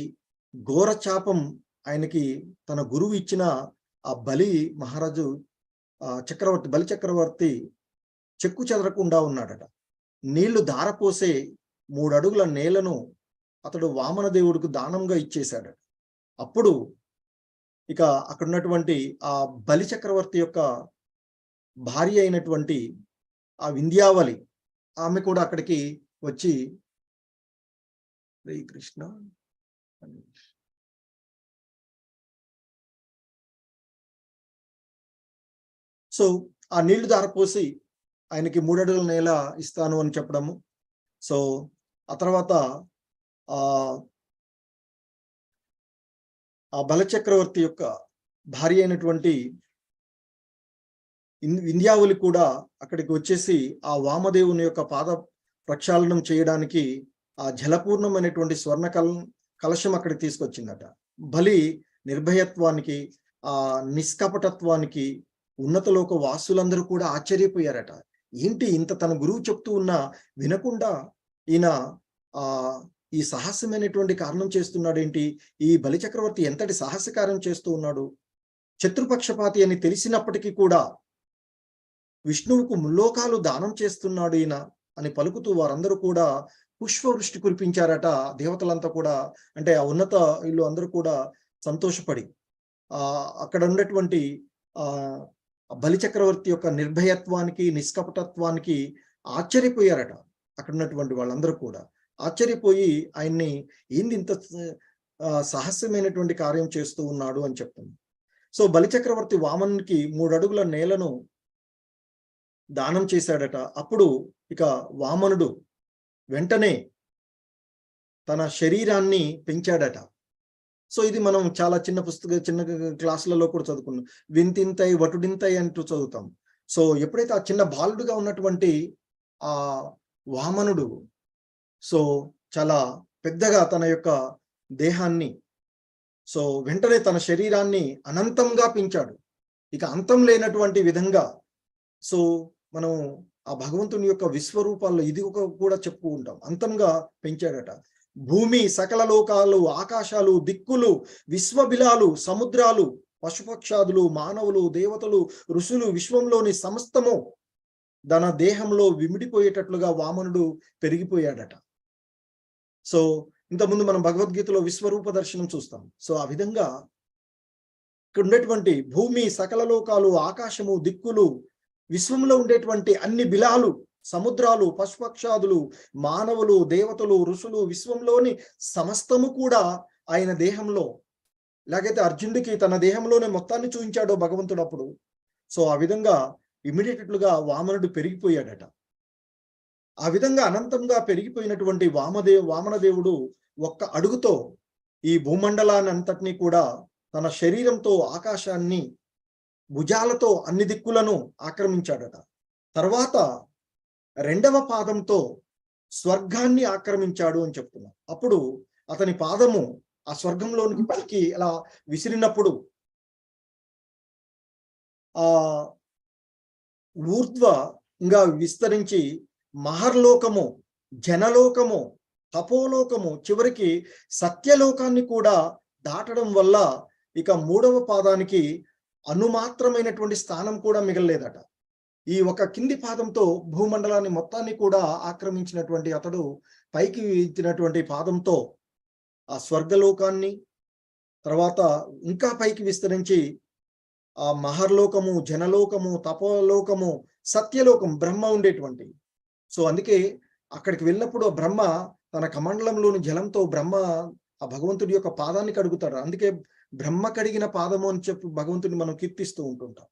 ఘోర చాపం ఆయనకి తన గురువు ఇచ్చిన ఆ బలి మహారాజు బలి చక్రవర్తి చెక్కు చెదరకుండా ఉన్నాడట. నీళ్లు ధారపోసే 3 అడుగుల నేలను అతడు వామన దేవుడికి దానంగా ఇచ్చేశాడట. అప్పుడు ఇక అక్కడ ఉన్నటువంటి ఆ బలి చక్రవర్తి యొక్క భార్య అయినటువంటి ఆ వింధ్యావళి ఆమె కూడా అక్కడికి వచ్చి, హరే కృష్ణ, సో ఆ నీళ్లు ధారపోసి ఆయనకి 3 అడుగుల నేల ఇస్తాను అని చెప్పడము. సో ఆ తర్వాత ఆ బలచక్రవర్తి యొక్క భార్య అయినటువంటి వింధ్యావళి కూడా అక్కడికి వచ్చేసి ఆ వామదేవుని యొక్క పాద ప్రక్షాళనం చేయడానికి ఆ జలపూర్ణమైనటువంటి స్వర్ణ కలశం అక్కడికి తీసుకొచ్చిందట. బలి నిర్భయత్వానికి, ఆ నిష్కపటత్వానికి ఉన్నతలోక వాసులందరూ కూడా ఆశ్చర్యపోయారట. ఏంటి ఇంత తన గురువు చెప్తూ ఉన్నా వినకుండా ఈయన ఈ సాహసమైనటువంటి కారణం చేస్తున్నాడేంటి? ఈ బలి చక్రవర్తి ఎంతటి సాహసకార్యం చేస్తూ ఉన్నాడు? శత్రుపక్షపాతి అని తెలిసినప్పటికీ కూడా విష్ణువుకు ముల్లోకాలు దానం చేస్తున్నాడు ఈయన అని పలుకుతూ వారందరూ కూడా పుష్పవృష్టి కురిపించారట. దేవతలంతా కూడా, అంటే ఆ ఉన్నత ఇల్లు అందరూ కూడా సంతోషపడి అక్కడ ఉన్నటువంటి బలి చక్రవర్తి యొక్క నిర్భయత్వానికి, నిష్కపటత్వానికి ఆశ్చర్యపోయారట. అక్కడ ఉన్నటువంటి వాళ్ళందరూ కూడా ఆశ్చర్యపోయి ఆయన్ని ఏంది ఇంత సాహస్యమైనటువంటి కార్యం చేస్తూ ఉన్నాడు అని చెప్తుంది. సో బలి చక్రవర్తి వామనునికి 3 అడుగుల నేలను దానం చేశాడట. అప్పుడు ఇక వామనుడు వెంటనే తన శరీరాన్ని పెంచాడట. సో ఇది మనం చాలా చిన్న క్లాసులలో కూడా చదువుకున్నాం. వింతింతై వటుడింతై అంటూ చదువుతాం. సో ఎప్పుడైతే ఆ చిన్న బాలుడుగా ఉన్నటువంటి ఆ వామనుడు సో చాలా పెద్దగా తన యొక్క దేహాన్ని, సో వెంటనే తన శరీరాన్ని అనంతంగా పెంచాడు. ఇక అంతం లేనటువంటి విధంగా, సో మనం ఆ భగవంతుని యొక్క విశ్వరూపాల్లో ఇది కూడా చెప్పుకుంటాం, అంతంగా పెంచాడట. భూమి, సకల లోకాలు, ఆకాశాలు, దిక్కులు, విశ్వబిలాలు, సముద్రాలు, పశుపక్షాదులు, మానవులు, దేవతలు, ఋషులు, విశ్వంలోని సమస్తము తన దేహంలో విమిడిపోయేటట్లుగా వామనుడు పెరిగిపోయాడట. సో ఇంతకుముందు మనం భగవద్గీతలో విశ్వరూప దర్శనం చూస్తాం. సో ఆ విధంగా ఇక్కడ ఉండేటువంటి భూమి, సకల లోకాలు, ఆకాశము, దిక్కులు, విశ్వంలో ఉండేటువంటి అన్ని బిలాలు, సముద్రాలు, పశుపక్షాదులు, మానవులు, దేవతలు, ఋషులు, విశ్వంలోని సమస్తము కూడా ఆయన దేహంలో, లేకైతే అర్జునుడికి తన దేహంలోనే మొత్తాన్ని చూపించాడో భగవంతుడు అప్పుడు. సో ఆ విధంగా ఇమీడియట్లుగా వామనుడు పెరిగిపోయాడట. ఆ విధంగా అనంతంగా పెరిగిపోయినటువంటి వామనదేవుడు ఒక్క అడుగుతో ఈ భూమండలాన్ని అంతటినీ కూడా తన శరీరంతో, ఆకాశాన్ని, భుజాలతో అన్ని దిక్కులను ఆక్రమించాడట. తర్వాత రెండవ పాదంతో స్వర్గాన్ని ఆక్రమించాడు అని చెప్తున్నారు. అప్పుడు అతని పాదము ఆ స్వర్గంలోనికి పైకి అలా విసిరినప్పుడు ఆ ఊర్ధ్వంగా విస్తరించి మహర్లోకము, జనలోకము, తపోలోకము, చివరికి సత్యలోకాన్ని కూడా దాటడం వల్ల ఇక మూడవ పాదానికి అనుమాత్రమైనటువంటి స్థానం కూడా మిగలలేదట. ఈ ఒక కింది పాదంతో భూమండలాన్ని మొత్తాన్ని కూడా ఆక్రమించినటువంటి అతడు పైకి ఇచ్చినటువంటి పాదంతో ఆ స్వర్గలోకాన్ని, తర్వాత ఇంకా పైకి విస్తరించి ఆ మహర్లోకము, జనలోకము, తపోలోకము, సత్యలోకం, బ్రహ్మ ఉండేటువంటి. సో అందుకే అక్కడికి వెళ్ళినప్పుడు బ్రహ్మ తన కమండలంలోని జలంతో బ్రహ్మ ఆ భగవంతుడి యొక్క పాదాన్ని కడుగుతాడు. అందుకే బ్రహ్మ కడిగిన పాదము అని చెప్పి భగవంతుడిని మనం కీర్తిస్తూ ఉంటుంటాం.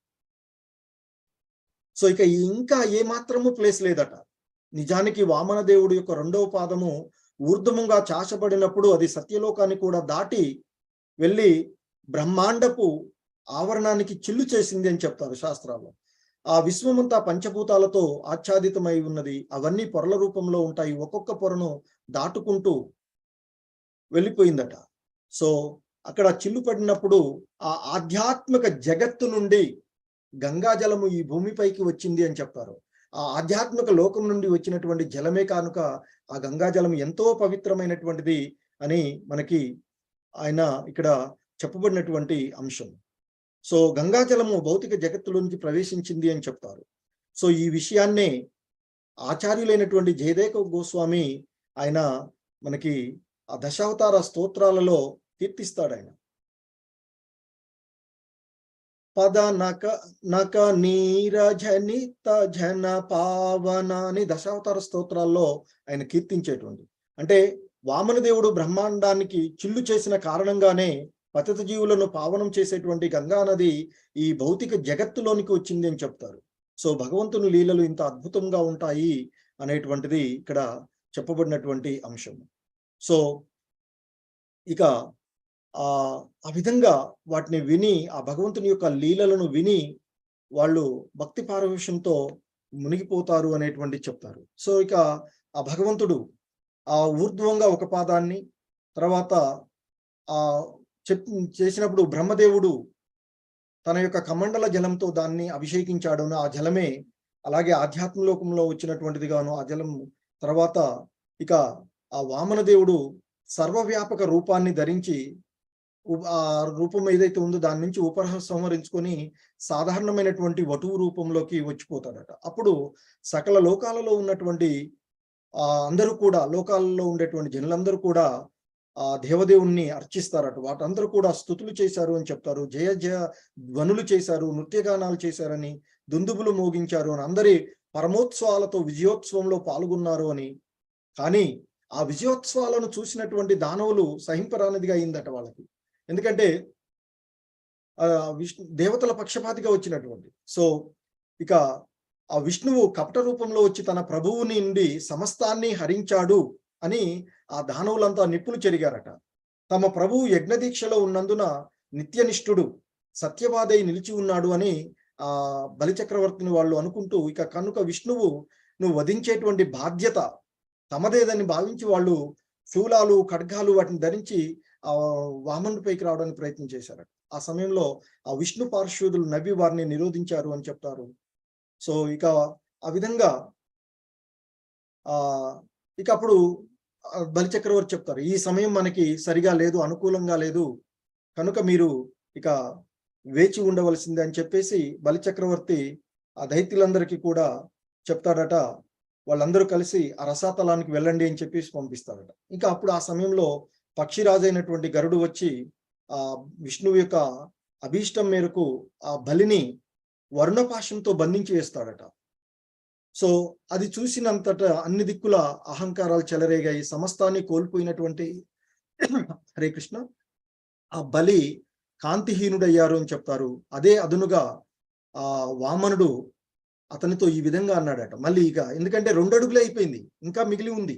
సో ఇక ఇంకా ఏ మాత్రము ప్లేస్ లేదట. నిజానికి వామన దేవుడి యొక్క రెండవ పాదము ఊర్ధముగా చాచబడినప్పుడు అది సత్యలోకాన్ని కూడా దాటి వెళ్ళి బ్రహ్మాండపు ఆవరణానికి చిల్లు చేసింది అని చెప్తారు శాస్త్రాల్లో. ఆ విశ్వమంతా పంచభూతాలతో ఆచ్ఛాదితమై ఉన్నది. అవన్నీ పొరల రూపంలో ఉంటాయి. ఒక్కొక్క పొరను దాటుకుంటూ వెళ్ళిపోయిందట. సో అక్కడ చిల్లు పడినప్పుడు ఆ ఆధ్యాత్మిక జగత్తు నుండి గంగాజలము ఈ భూమిపైకి వచ్చింది అని చెప్తారు. ఆ ఆధ్యాత్మిక లోకం నుండి వచ్చినటువంటి జలమే కానుక ఆ గంగాజలం ఎంతో పవిత్రమైనటువంటిది అని మనకి ఆయన ఇక్కడ చెప్పబడినటువంటి అంశం. సో గంగాజలము భౌతిక జగత్తులోనికి ప్రవేశించింది అని చెప్తారు. సో ఈ విషయాన్నే ఆచార్యులైనటువంటి జయదేవ గోస్వామి ఆయన మనకి ఆ దశావతార స్తోత్రాలలో కీర్తిస్తాడు. ఆయన పద నక నీరజనిత జన పావన అని దశావతార స్తోత్రాల్లో ఆయన కీర్తించేటువంటి. అంటే వామన దేవుడు బ్రహ్మాండానికి చిల్లు చేసిన కారణంగానే పతిత జీవులను పావనం చేసేటువంటి గంగా నది ఈ భౌతిక జగత్తులోనికి వచ్చింది అని చెప్తారు. సో భగవంతుని లీలలు ఇంత అద్భుతంగా ఉంటాయి అనేటువంటిది ఇక్కడ చెప్పబడినటువంటి అంశం. సో ఇక ఆ విధంగా వాటిని విని, ఆ భగవంతుని యొక్క లీలలను విని వాళ్ళు భక్తి పారవశ్యంతో మునిగిపోతారు అనేటువంటి చెప్తారు. సో ఇక ఆ భగవంతుడు ఆ ఊర్ధ్వంగా ఒక పాదాన్ని, తర్వాత ఆ చేసినప్పుడు బ్రహ్మదేవుడు తన యొక్క కమండల జలంతో దాన్ని అభిషేకించాడు. ఆ జలమే అలాగే ఆధ్యాత్మలోకంలో వచ్చినటువంటిది గాను ఆ జలం. తర్వాత ఇక ఆ వామన దేవుడు సర్వవ్యాపక రూపాన్ని ధరించి ఆ రూపం ఏదైతే ఉందో దాని నుంచి ఉపసంహరించుకొని సాధారణమైనటువంటి వటువు రూపంలోకి వచ్చిపోతాడట. అప్పుడు సకల లోకాలలో ఉన్నటువంటి అందరూ కూడా, లోకాలలో ఉండేటువంటి జనులందరూ కూడా ఆ దేవదేవుణ్ణి అర్చిస్తారట. వాటందరూ కూడా స్తుతులు చేశారు అని చెప్తారు. జయ జయ ధ్వనులు చేశారు, నృత్యగానాలు చేశారని, దుందుబులు మోగించారు అని, అందరి పరమోత్సవాలతో విజయోత్సవంలో పాల్గొన్నారు అని. కానీ ఆ విజయోత్సవాలను చూసినటువంటి దానవులు సహింపరానిదిగా అయిందట వాళ్ళకి. ఎందుకంటే విష్ణు దేవతల పక్షపాతిగా వచ్చినటువంటి. సో ఇక ఆ విష్ణువు కపట రూపంలో వచ్చి తన ప్రభువుని నుండి సమస్తాన్ని హరించాడు అని ఆ దానవులంతా నిప్పులు చెరిగారట. తమ ప్రభువు యజ్ఞదీక్షలో ఉన్నందున నిత్యనిష్ఠుడు, సత్యవాదై నిలిచి ఉన్నాడు అని ఆ బలిచక్రవర్తిని వాళ్ళు అనుకుంటూ, ఇక కనుక విష్ణువు నువ్వు వధించేటువంటి బాధ్యత తమదేదని భావించి వాళ్ళు శూలాలు, ఖడ్గాలు వాటిని ధరించి ఆ వామనుడిపైకి రావడానికి ప్రయత్నం చేశారట. ఆ సమయంలో ఆ విష్ణు పార్శ్వదులు నవ్వి వారిని నిరోధించారు అని చెప్తారు. సో ఇక ఆ విధంగా ఇక అప్పుడు బలిచక్రవర్తి చెప్తారు, ఈ సమయం మనకి సరిగా లేదు, అనుకూలంగా లేదు, కనుక మీరు ఇక వేచి ఉండవలసిందే అని చెప్పేసి బలిచక్రవర్తి ఆ దైత్యులందరికీ కూడా చెప్తాడట. వాళ్ళందరూ కలిసి ఆ రసాతలానికి వెళ్ళండి అని చెప్పేసి పంపిస్తారట. ఇంకా అప్పుడు ఆ సమయంలో పక్షిరాజు అయినటువంటి గరుడు వచ్చి ఆ విష్ణువు యొక్క అభీష్టం మేరకు ఆ బలిని వర్ణపాశంతో బంధించి వేస్తాడట. సో అది చూసినంతట అన్ని దిక్కుల అహంకారాలు చెలరేగాయి. సమస్తాన్ని కోల్పోయినటువంటి హరే కృష్ణ ఆ బలి కాంతిహీనుడయ్యారు అని చెప్తారు. అదే అదునుగా ఆ వామనుడు అతనితో ఈ విధంగా అన్నాడట. మళ్ళీ ఇక ఎందుకంటే 2 అడుగులే అయిపోయింది, ఇంకా మిగిలి ఉంది,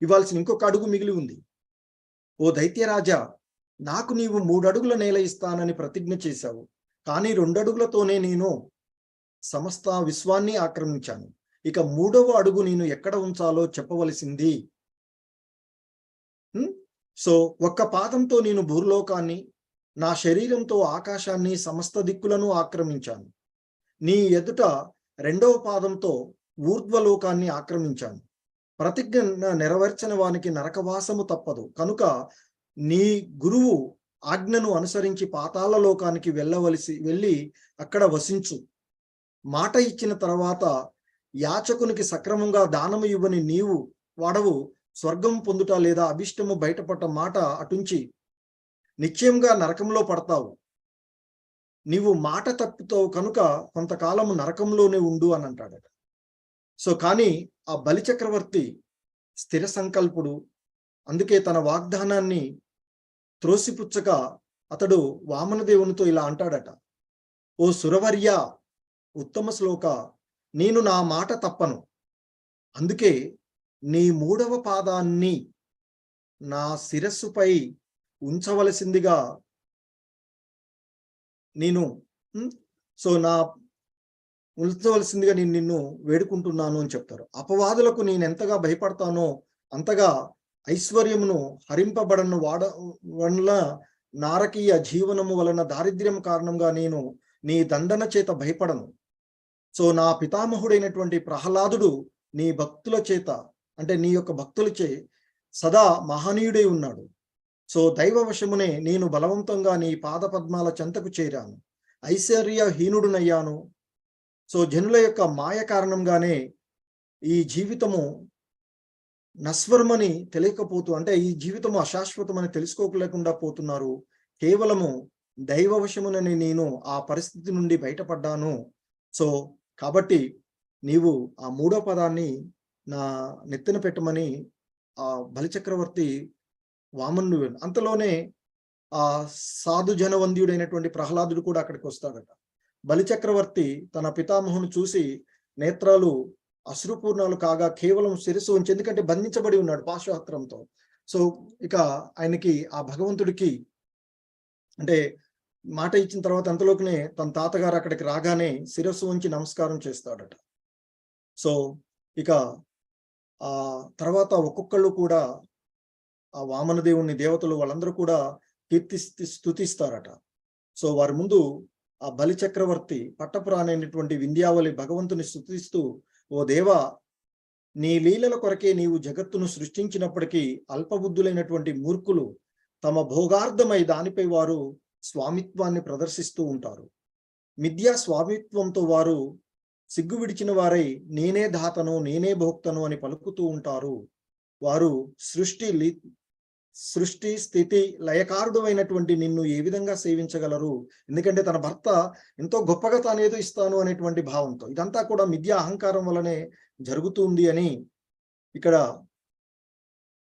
ఇవ్వాల్సిన ఇంకొక అడుగు మిగిలి ఉంది. ఓ దైత్యరాజా, నాకు నీవు 3 అడుగుల నేల ఇస్తానని ప్రతిజ్ఞ చేశావు, కానీ 2 అడుగులతోనే నేను సమస్త విశ్వాన్ని ఆక్రమించాను. ఇక 3వ అడుగు నేను ఎక్కడ ఉంచాలో చెప్పవలసింది. సో ఒక్క పాదంతో నేను భూలోకాన్ని, నా శరీరంతో ఆకాశాన్ని, సమస్త దిక్కులను ఆక్రమించాను. నీ ఎదుట 2వ పాదంతో ఊర్ధ్వలోకాన్ని ఆక్రమించాను. ప్రతిజ్ఞ నెరవేర్చని వానికి నరకవాసము తప్పదు. కనుక నీ గురువు ఆజ్ఞను అనుసరించి పాతాళ లోకానికి వెళ్ళి అక్కడ వసించు. మాట ఇచ్చిన తర్వాత యాచకునికి సక్రమంగా దానము ఇవ్వని నీవు వాడవు స్వర్గం పొందుట లేదా అభిష్టము బయటపడ్డ మాట అటుంచి నిశ్చయంగా నరకంలో పడతావు. నీవు మాట తప్పుతావు కనుక కొంతకాలము నరకంలోనే ఉండు అని అంటాడట. సో కానీ ఆ బలిచక్రవర్తి స్థిర సంకల్పుడు. అందుకే తన వాగ్దానాన్ని త్రోసిపుచ్చక అతడు వామనదేవునితో ఇలా అంటాడట. ఓ సురవర్య, ఉత్తమ శ్లోక, నేను నా మాట తప్పను. అందుకే నీ 3వ పాదాన్ని నా శిరస్సుపై ఉంచవలసిందిగా నేను నేను నిన్ను వేడుకుంటున్నాను అని చెప్తారు. అపవాదులకు నేను ఎంతగా భయపడతానో అంతగా ఐశ్వర్యమును హరింపబడను వల్ల నారకీయ జీవనము వలన దారిద్ర్యం కారణంగా నేను నీ దండన చేత భయపడను. సో నా పితామహుడైనటువంటి ప్రహ్లాదుడు నీ భక్తుల చేత, అంటే నీ యొక్క భక్తులచే సదా మహనీయుడై ఉన్నాడు. సో దైవవశమునే నేను బలవంతంగా నీ పాద పద్మాల చెంతకు చేరాను. ఐశ్వర్యహీనుడునయ్యాను. సో జనుల యొక్క మాయ కారణంగానే ఈ జీవితము నశ్వరమని తెలియకపోతూ, అంటే ఈ జీవితము అశాశ్వతమని తెలుసుకోలేకుండా పోతున్నారు. కేవలము దైవవశమునని నేను ఆ పరిస్థితి నుండి బయటపడ్డాను. సో కాబట్టి నీవు ఆ 3వ పదాన్ని నా నెత్తిన పెట్టమని ఆ బలిచక్రవర్తి వామనుడు. అంతలోనే ఆ సాధు జనవంద్యుడైనటువంటి ప్రహ్లాదుడు కూడా అక్కడికి వస్తాడట. బలిచక్రవర్తి తన పితామహును చూసి నేత్రాలు అశ్రుపూర్ణాలు కాగా కేవలం శిరస్సు ఉంచి, ఎందుకంటే బంధించబడి ఉన్నాడు పాశుహస్త్రంతో. సో ఇక ఆయనకి ఆ భగవంతుడికి అంటే మాట ఇచ్చిన తర్వాత అంతలోకినే తన తాతగారు అక్కడికి రాగానే శిరస్సు ఉంచి నమస్కారం చేస్తాడట. సో ఇక ఆ తర్వాత ఒక్కొక్కళ్ళు కూడా ఆ వామనదేవుని దేవతలు వాళ్ళందరూ కూడా స్తుతిస్తారట. సో వారి ముందు ఆ బలి చక్రవర్తి పట్టపురాణైనటువంటి వింధ్యావళి భగవంతుని స్తుతిస్తూ, ఓ దేవా, నీ లీలల కొరకే నీవు జగత్తును సృష్టించినప్పటికీ అల్పబుద్ధులైనటువంటి మూర్ఖులు తమ భోగార్థమై దానిపై వారు స్వామిత్వాన్ని ప్రదర్శిస్తూ ఉంటారు. మిథ్యా స్వామిత్వంతో వారు సిగ్గు విడిచిన వారై నేనే దాతను, నేనే భోక్తను అని పలుకుతూ ఉంటారు. వారు సృష్టి స్థితి లయకారుడు అయినటువంటి నిన్ను ఏ విధంగా సేవించగలరు? ఎందుకంటే తన భర్త ఎంతో గొప్పగా తానేదో ఇస్తాను అనేటువంటి భావంతో, ఇదంతా కూడా మిథ్యా అహంకారం వల్లనే జరుగుతుంది అని ఇక్కడ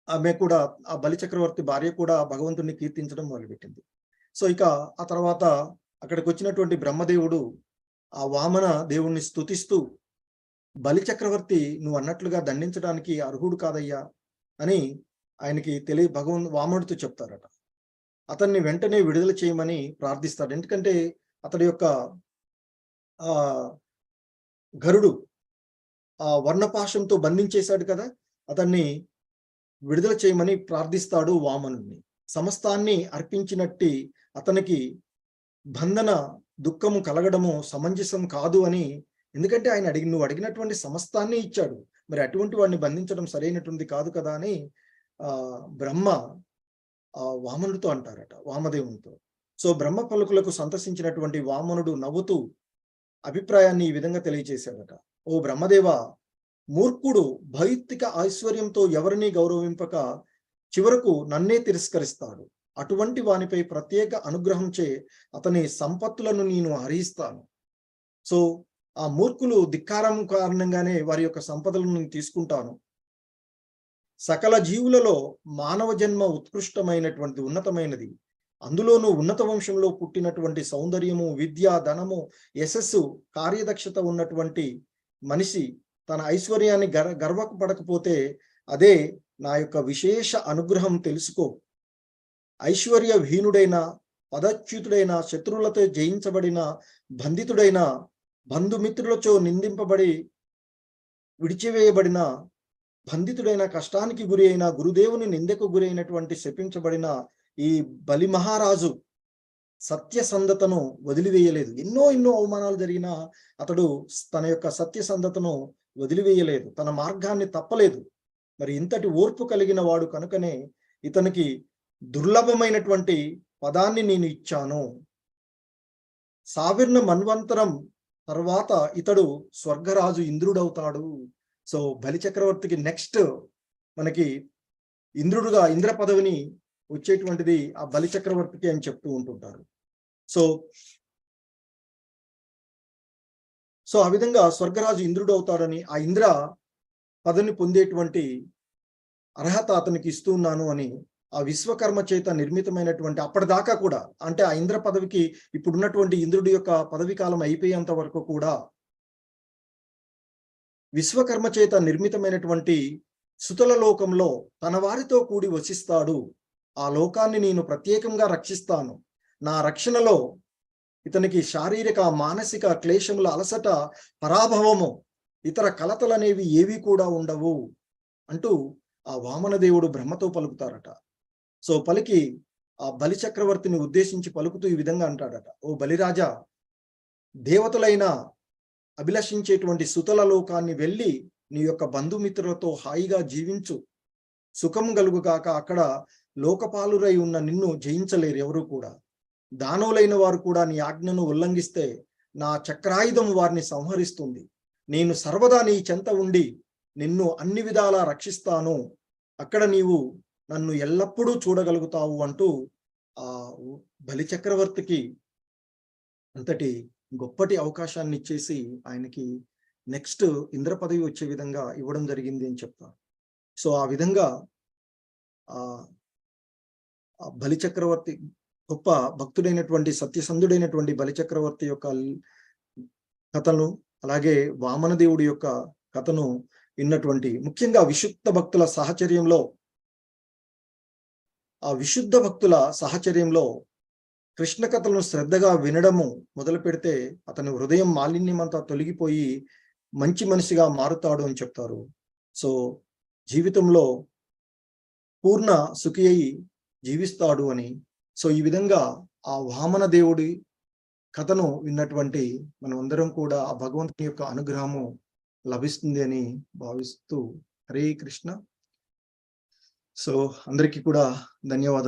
ఆమె కూడా, ఆ బలిచక్రవర్తి భార్య కూడా భగవంతుడిని కీర్తించడం మొదలుపెట్టింది. సో ఇక ఆ తర్వాత అక్కడికి వచ్చినటువంటి బ్రహ్మదేవుడు ఆ వామన దేవుణ్ణి స్తుతిస్తూ, బలిచక్రవర్తి నువ్వు అన్నట్లుగా దండించడానికి అర్హుడు కాదయ్యా అని ఆయనకి వామనుడితో చెప్తారట. అతన్ని వెంటనే విడుదల చేయమని ప్రార్థిస్తాడు. ఎందుకంటే అతడి యొక్క ఆ గరుడు ఆ వర్ణపాశంతో బంధించేశాడు కదా, అతన్ని విడుదల చేయమని ప్రార్థిస్తాడు వామనుడిని. సమస్తాన్ని అర్పించినట్టి అతనికి బంధన దుఃఖము కలగడము సమంజసం కాదు అని, ఎందుకంటే ఆయన నువ్వు అడిగినటువంటి సమస్తాన్ని ఇచ్చాడు, మరి అటువంటి వాడిని బంధించడం సరైనటువంటి కాదు కదా అని బ్రహ్మ వామనుడితో అంటారట, వామదేవునితో. సో బ్రహ్మ పలుకులకు సంతసించినటువంటి వామనుడు నవ్వుతూ అభిప్రాయాన్ని ఈ విధంగా తెలియజేశాడట. ఓ బ్రహ్మదేవ, మూర్ఖుడు భౌతిక ఐశ్వర్యంతో ఎవరిని గౌరవింపక చివరకు నన్నే తిరస్కరిస్తాడు. అటువంటి వానిపై ప్రత్యేక అనుగ్రహం చే అతని సంపత్తులను నేను హరిస్తాను. సో ఆ మూర్ఖులు ధిక్కారం కారణంగానే వారి యొక్క సంపదలను నేను తీసుకుంటాను. సకల జీవులలో మానవ జన్మ ఉత్కృష్టమైనటువంటి ఉన్నతమైనది. అందులోనూ ఉన్నత వంశంలో పుట్టినటువంటి సౌందర్యము, విద్య, ధనము, యశస్సు, కార్యదక్షత ఉన్నటువంటి మనిషి తన ఐశ్వర్యాన్ని గర్వకు పడకపోతే అదే నా యొక్క విశేష అనుగ్రహం తెలుసుకో. ఐశ్వర్యహీనుడైన, పదచ్యుతుడైన, శత్రువులతో జయించబడిన, బంధితుడైన, బంధుమిత్రులతో నిందింపబడి విడిచివేయబడిన, బంధితుడైన, కష్టానికి గురి అయిన, గురుదేవుని నిందకు గురి అయినటువంటి శపించబడిన ఈ బలి మహారాజు సత్యసంధతను వదిలివేయలేదు. ఎన్నో అవమానాలు జరిగినా అతడు తన యొక్క సత్యసంధతను వదిలివేయలేదు, తన మార్గాన్ని తప్పలేదు. మరి ఇంతటి ఓర్పు కలిగిన వాడు కనుకనే ఇతనికి దుర్లభమైనటువంటి పదాన్ని నేను ఇచ్చాను. సావిర్ణ మన్వంతరం తర్వాత ఇతడు స్వర్గరాజు ఇంద్రుడవుతాడు. సో బలి చక్రవర్తికి నెక్స్ట్ మనకి ఇంద్రుడుగా ఇంద్ర పదవిని వచ్చేటువంటిది ఆ బలి చక్రవర్తికి అని చెప్తూ ఉంటుంటారు. సో ఆ విధంగా స్వర్గరాజు ఇంద్రుడు అవుతాడని, ఆ ఇంద్ర పదవిని పొందేటువంటి అర్హత అతనికి ఇస్తున్నాను అని ఆ విశ్వకర్మ చేత నిర్మితమైనటువంటి, అప్పటిదాకా కూడా అంటే ఆ ఇంద్ర పదవికి ఇప్పుడున్నటువంటి ఇంద్రుడి యొక్క పదవి కాలం అయిపోయేంత వరకు కూడా విశ్వకర్మ చేత నిర్మితమైనటువంటి సుతల లోకంలో తన వారితో కూడి వసిస్తాడు. ఆ లోకాన్ని నేను ప్రత్యేకంగా రక్షిస్తాను. నా రక్షణలో ఇతనికి శారీరక, మానసిక క్లేశముల అలసట, పరాభవము, ఇతర కలతలనేవి ఏవి కూడా ఉండవు అంటూ ఆ వామనదేవుడు బ్రహ్మతో పలుకుతారట. సో పలికి ఆ బలి చక్రవర్తిని ఉద్దేశించి పలుకుతూ ఈ విధంగా అంటాడట, ఓ బలిరాజా, దేవతలైన అభిలషించేటువంటి సుతల లోకాన్ని వెళ్ళి నీ యొక్క బంధుమిత్రులతో హాయిగా జీవించు, సుఖం కలుగుగాక. అక్కడ లోకపాలురై ఉన్న నిన్ను జయించలేరు ఎవరు కూడా. దానవులైన వారు కూడా నీ ఆజ్ఞను ఉల్లంఘిస్తే నా చక్రాయుధం వారిని సంహరిస్తుంది. నేను సర్వదా నీ చెంత ఉండి నిన్ను అన్ని విధాలా రక్షిస్తాను. అక్కడ నీవు నన్ను ఎల్లప్పుడూ చూడగలుగుతావు అంటూ ఆ బలి చక్రవర్తికి అంతటి గొప్పటి అవకాశాన్ని ఇచ్చేసి ఆయనకి నెక్స్ట్ ఇంద్ర పదవి వచ్చే విధంగా ఇవ్వడం జరిగింది అని చెప్తారు. సో ఆ విధంగా ఆ బలి చక్రవర్తి గొప్ప భక్తుడైనటువంటి, సత్యసంధుడైనటువంటి బలి చక్రవర్తి యొక్క కథను, అలాగే వామనదేవుడి యొక్క కథను విన్నటువంటి ముఖ్యంగా విశుద్ధ భక్తుల సాహచర్యంలో, ఆ విశుద్ధ భక్తుల సాహచర్యంలో కృష్ణ కథలను శ్రద్ధగా వినడము మొదలు పెడితే అతని హృదయం మాలిన్యం అంతా తొలగిపోయి మంచి మనిషిగా మారుతాడు అని చెప్తారు. సో జీవితంలో పూర్ణ సుఖి అయి జీవిస్తాడు అని. సో ఈ విధంగా ఆ వామన దేవుడి కథను విన్నటువంటి మనం అందరం కూడా ఆ భగవంతుని యొక్క అనుగ్రహము లభిస్తుంది అని భావిస్తూ, హరే కృష్ణ. సో అందరికీ కూడా ధన్యవాదాలు.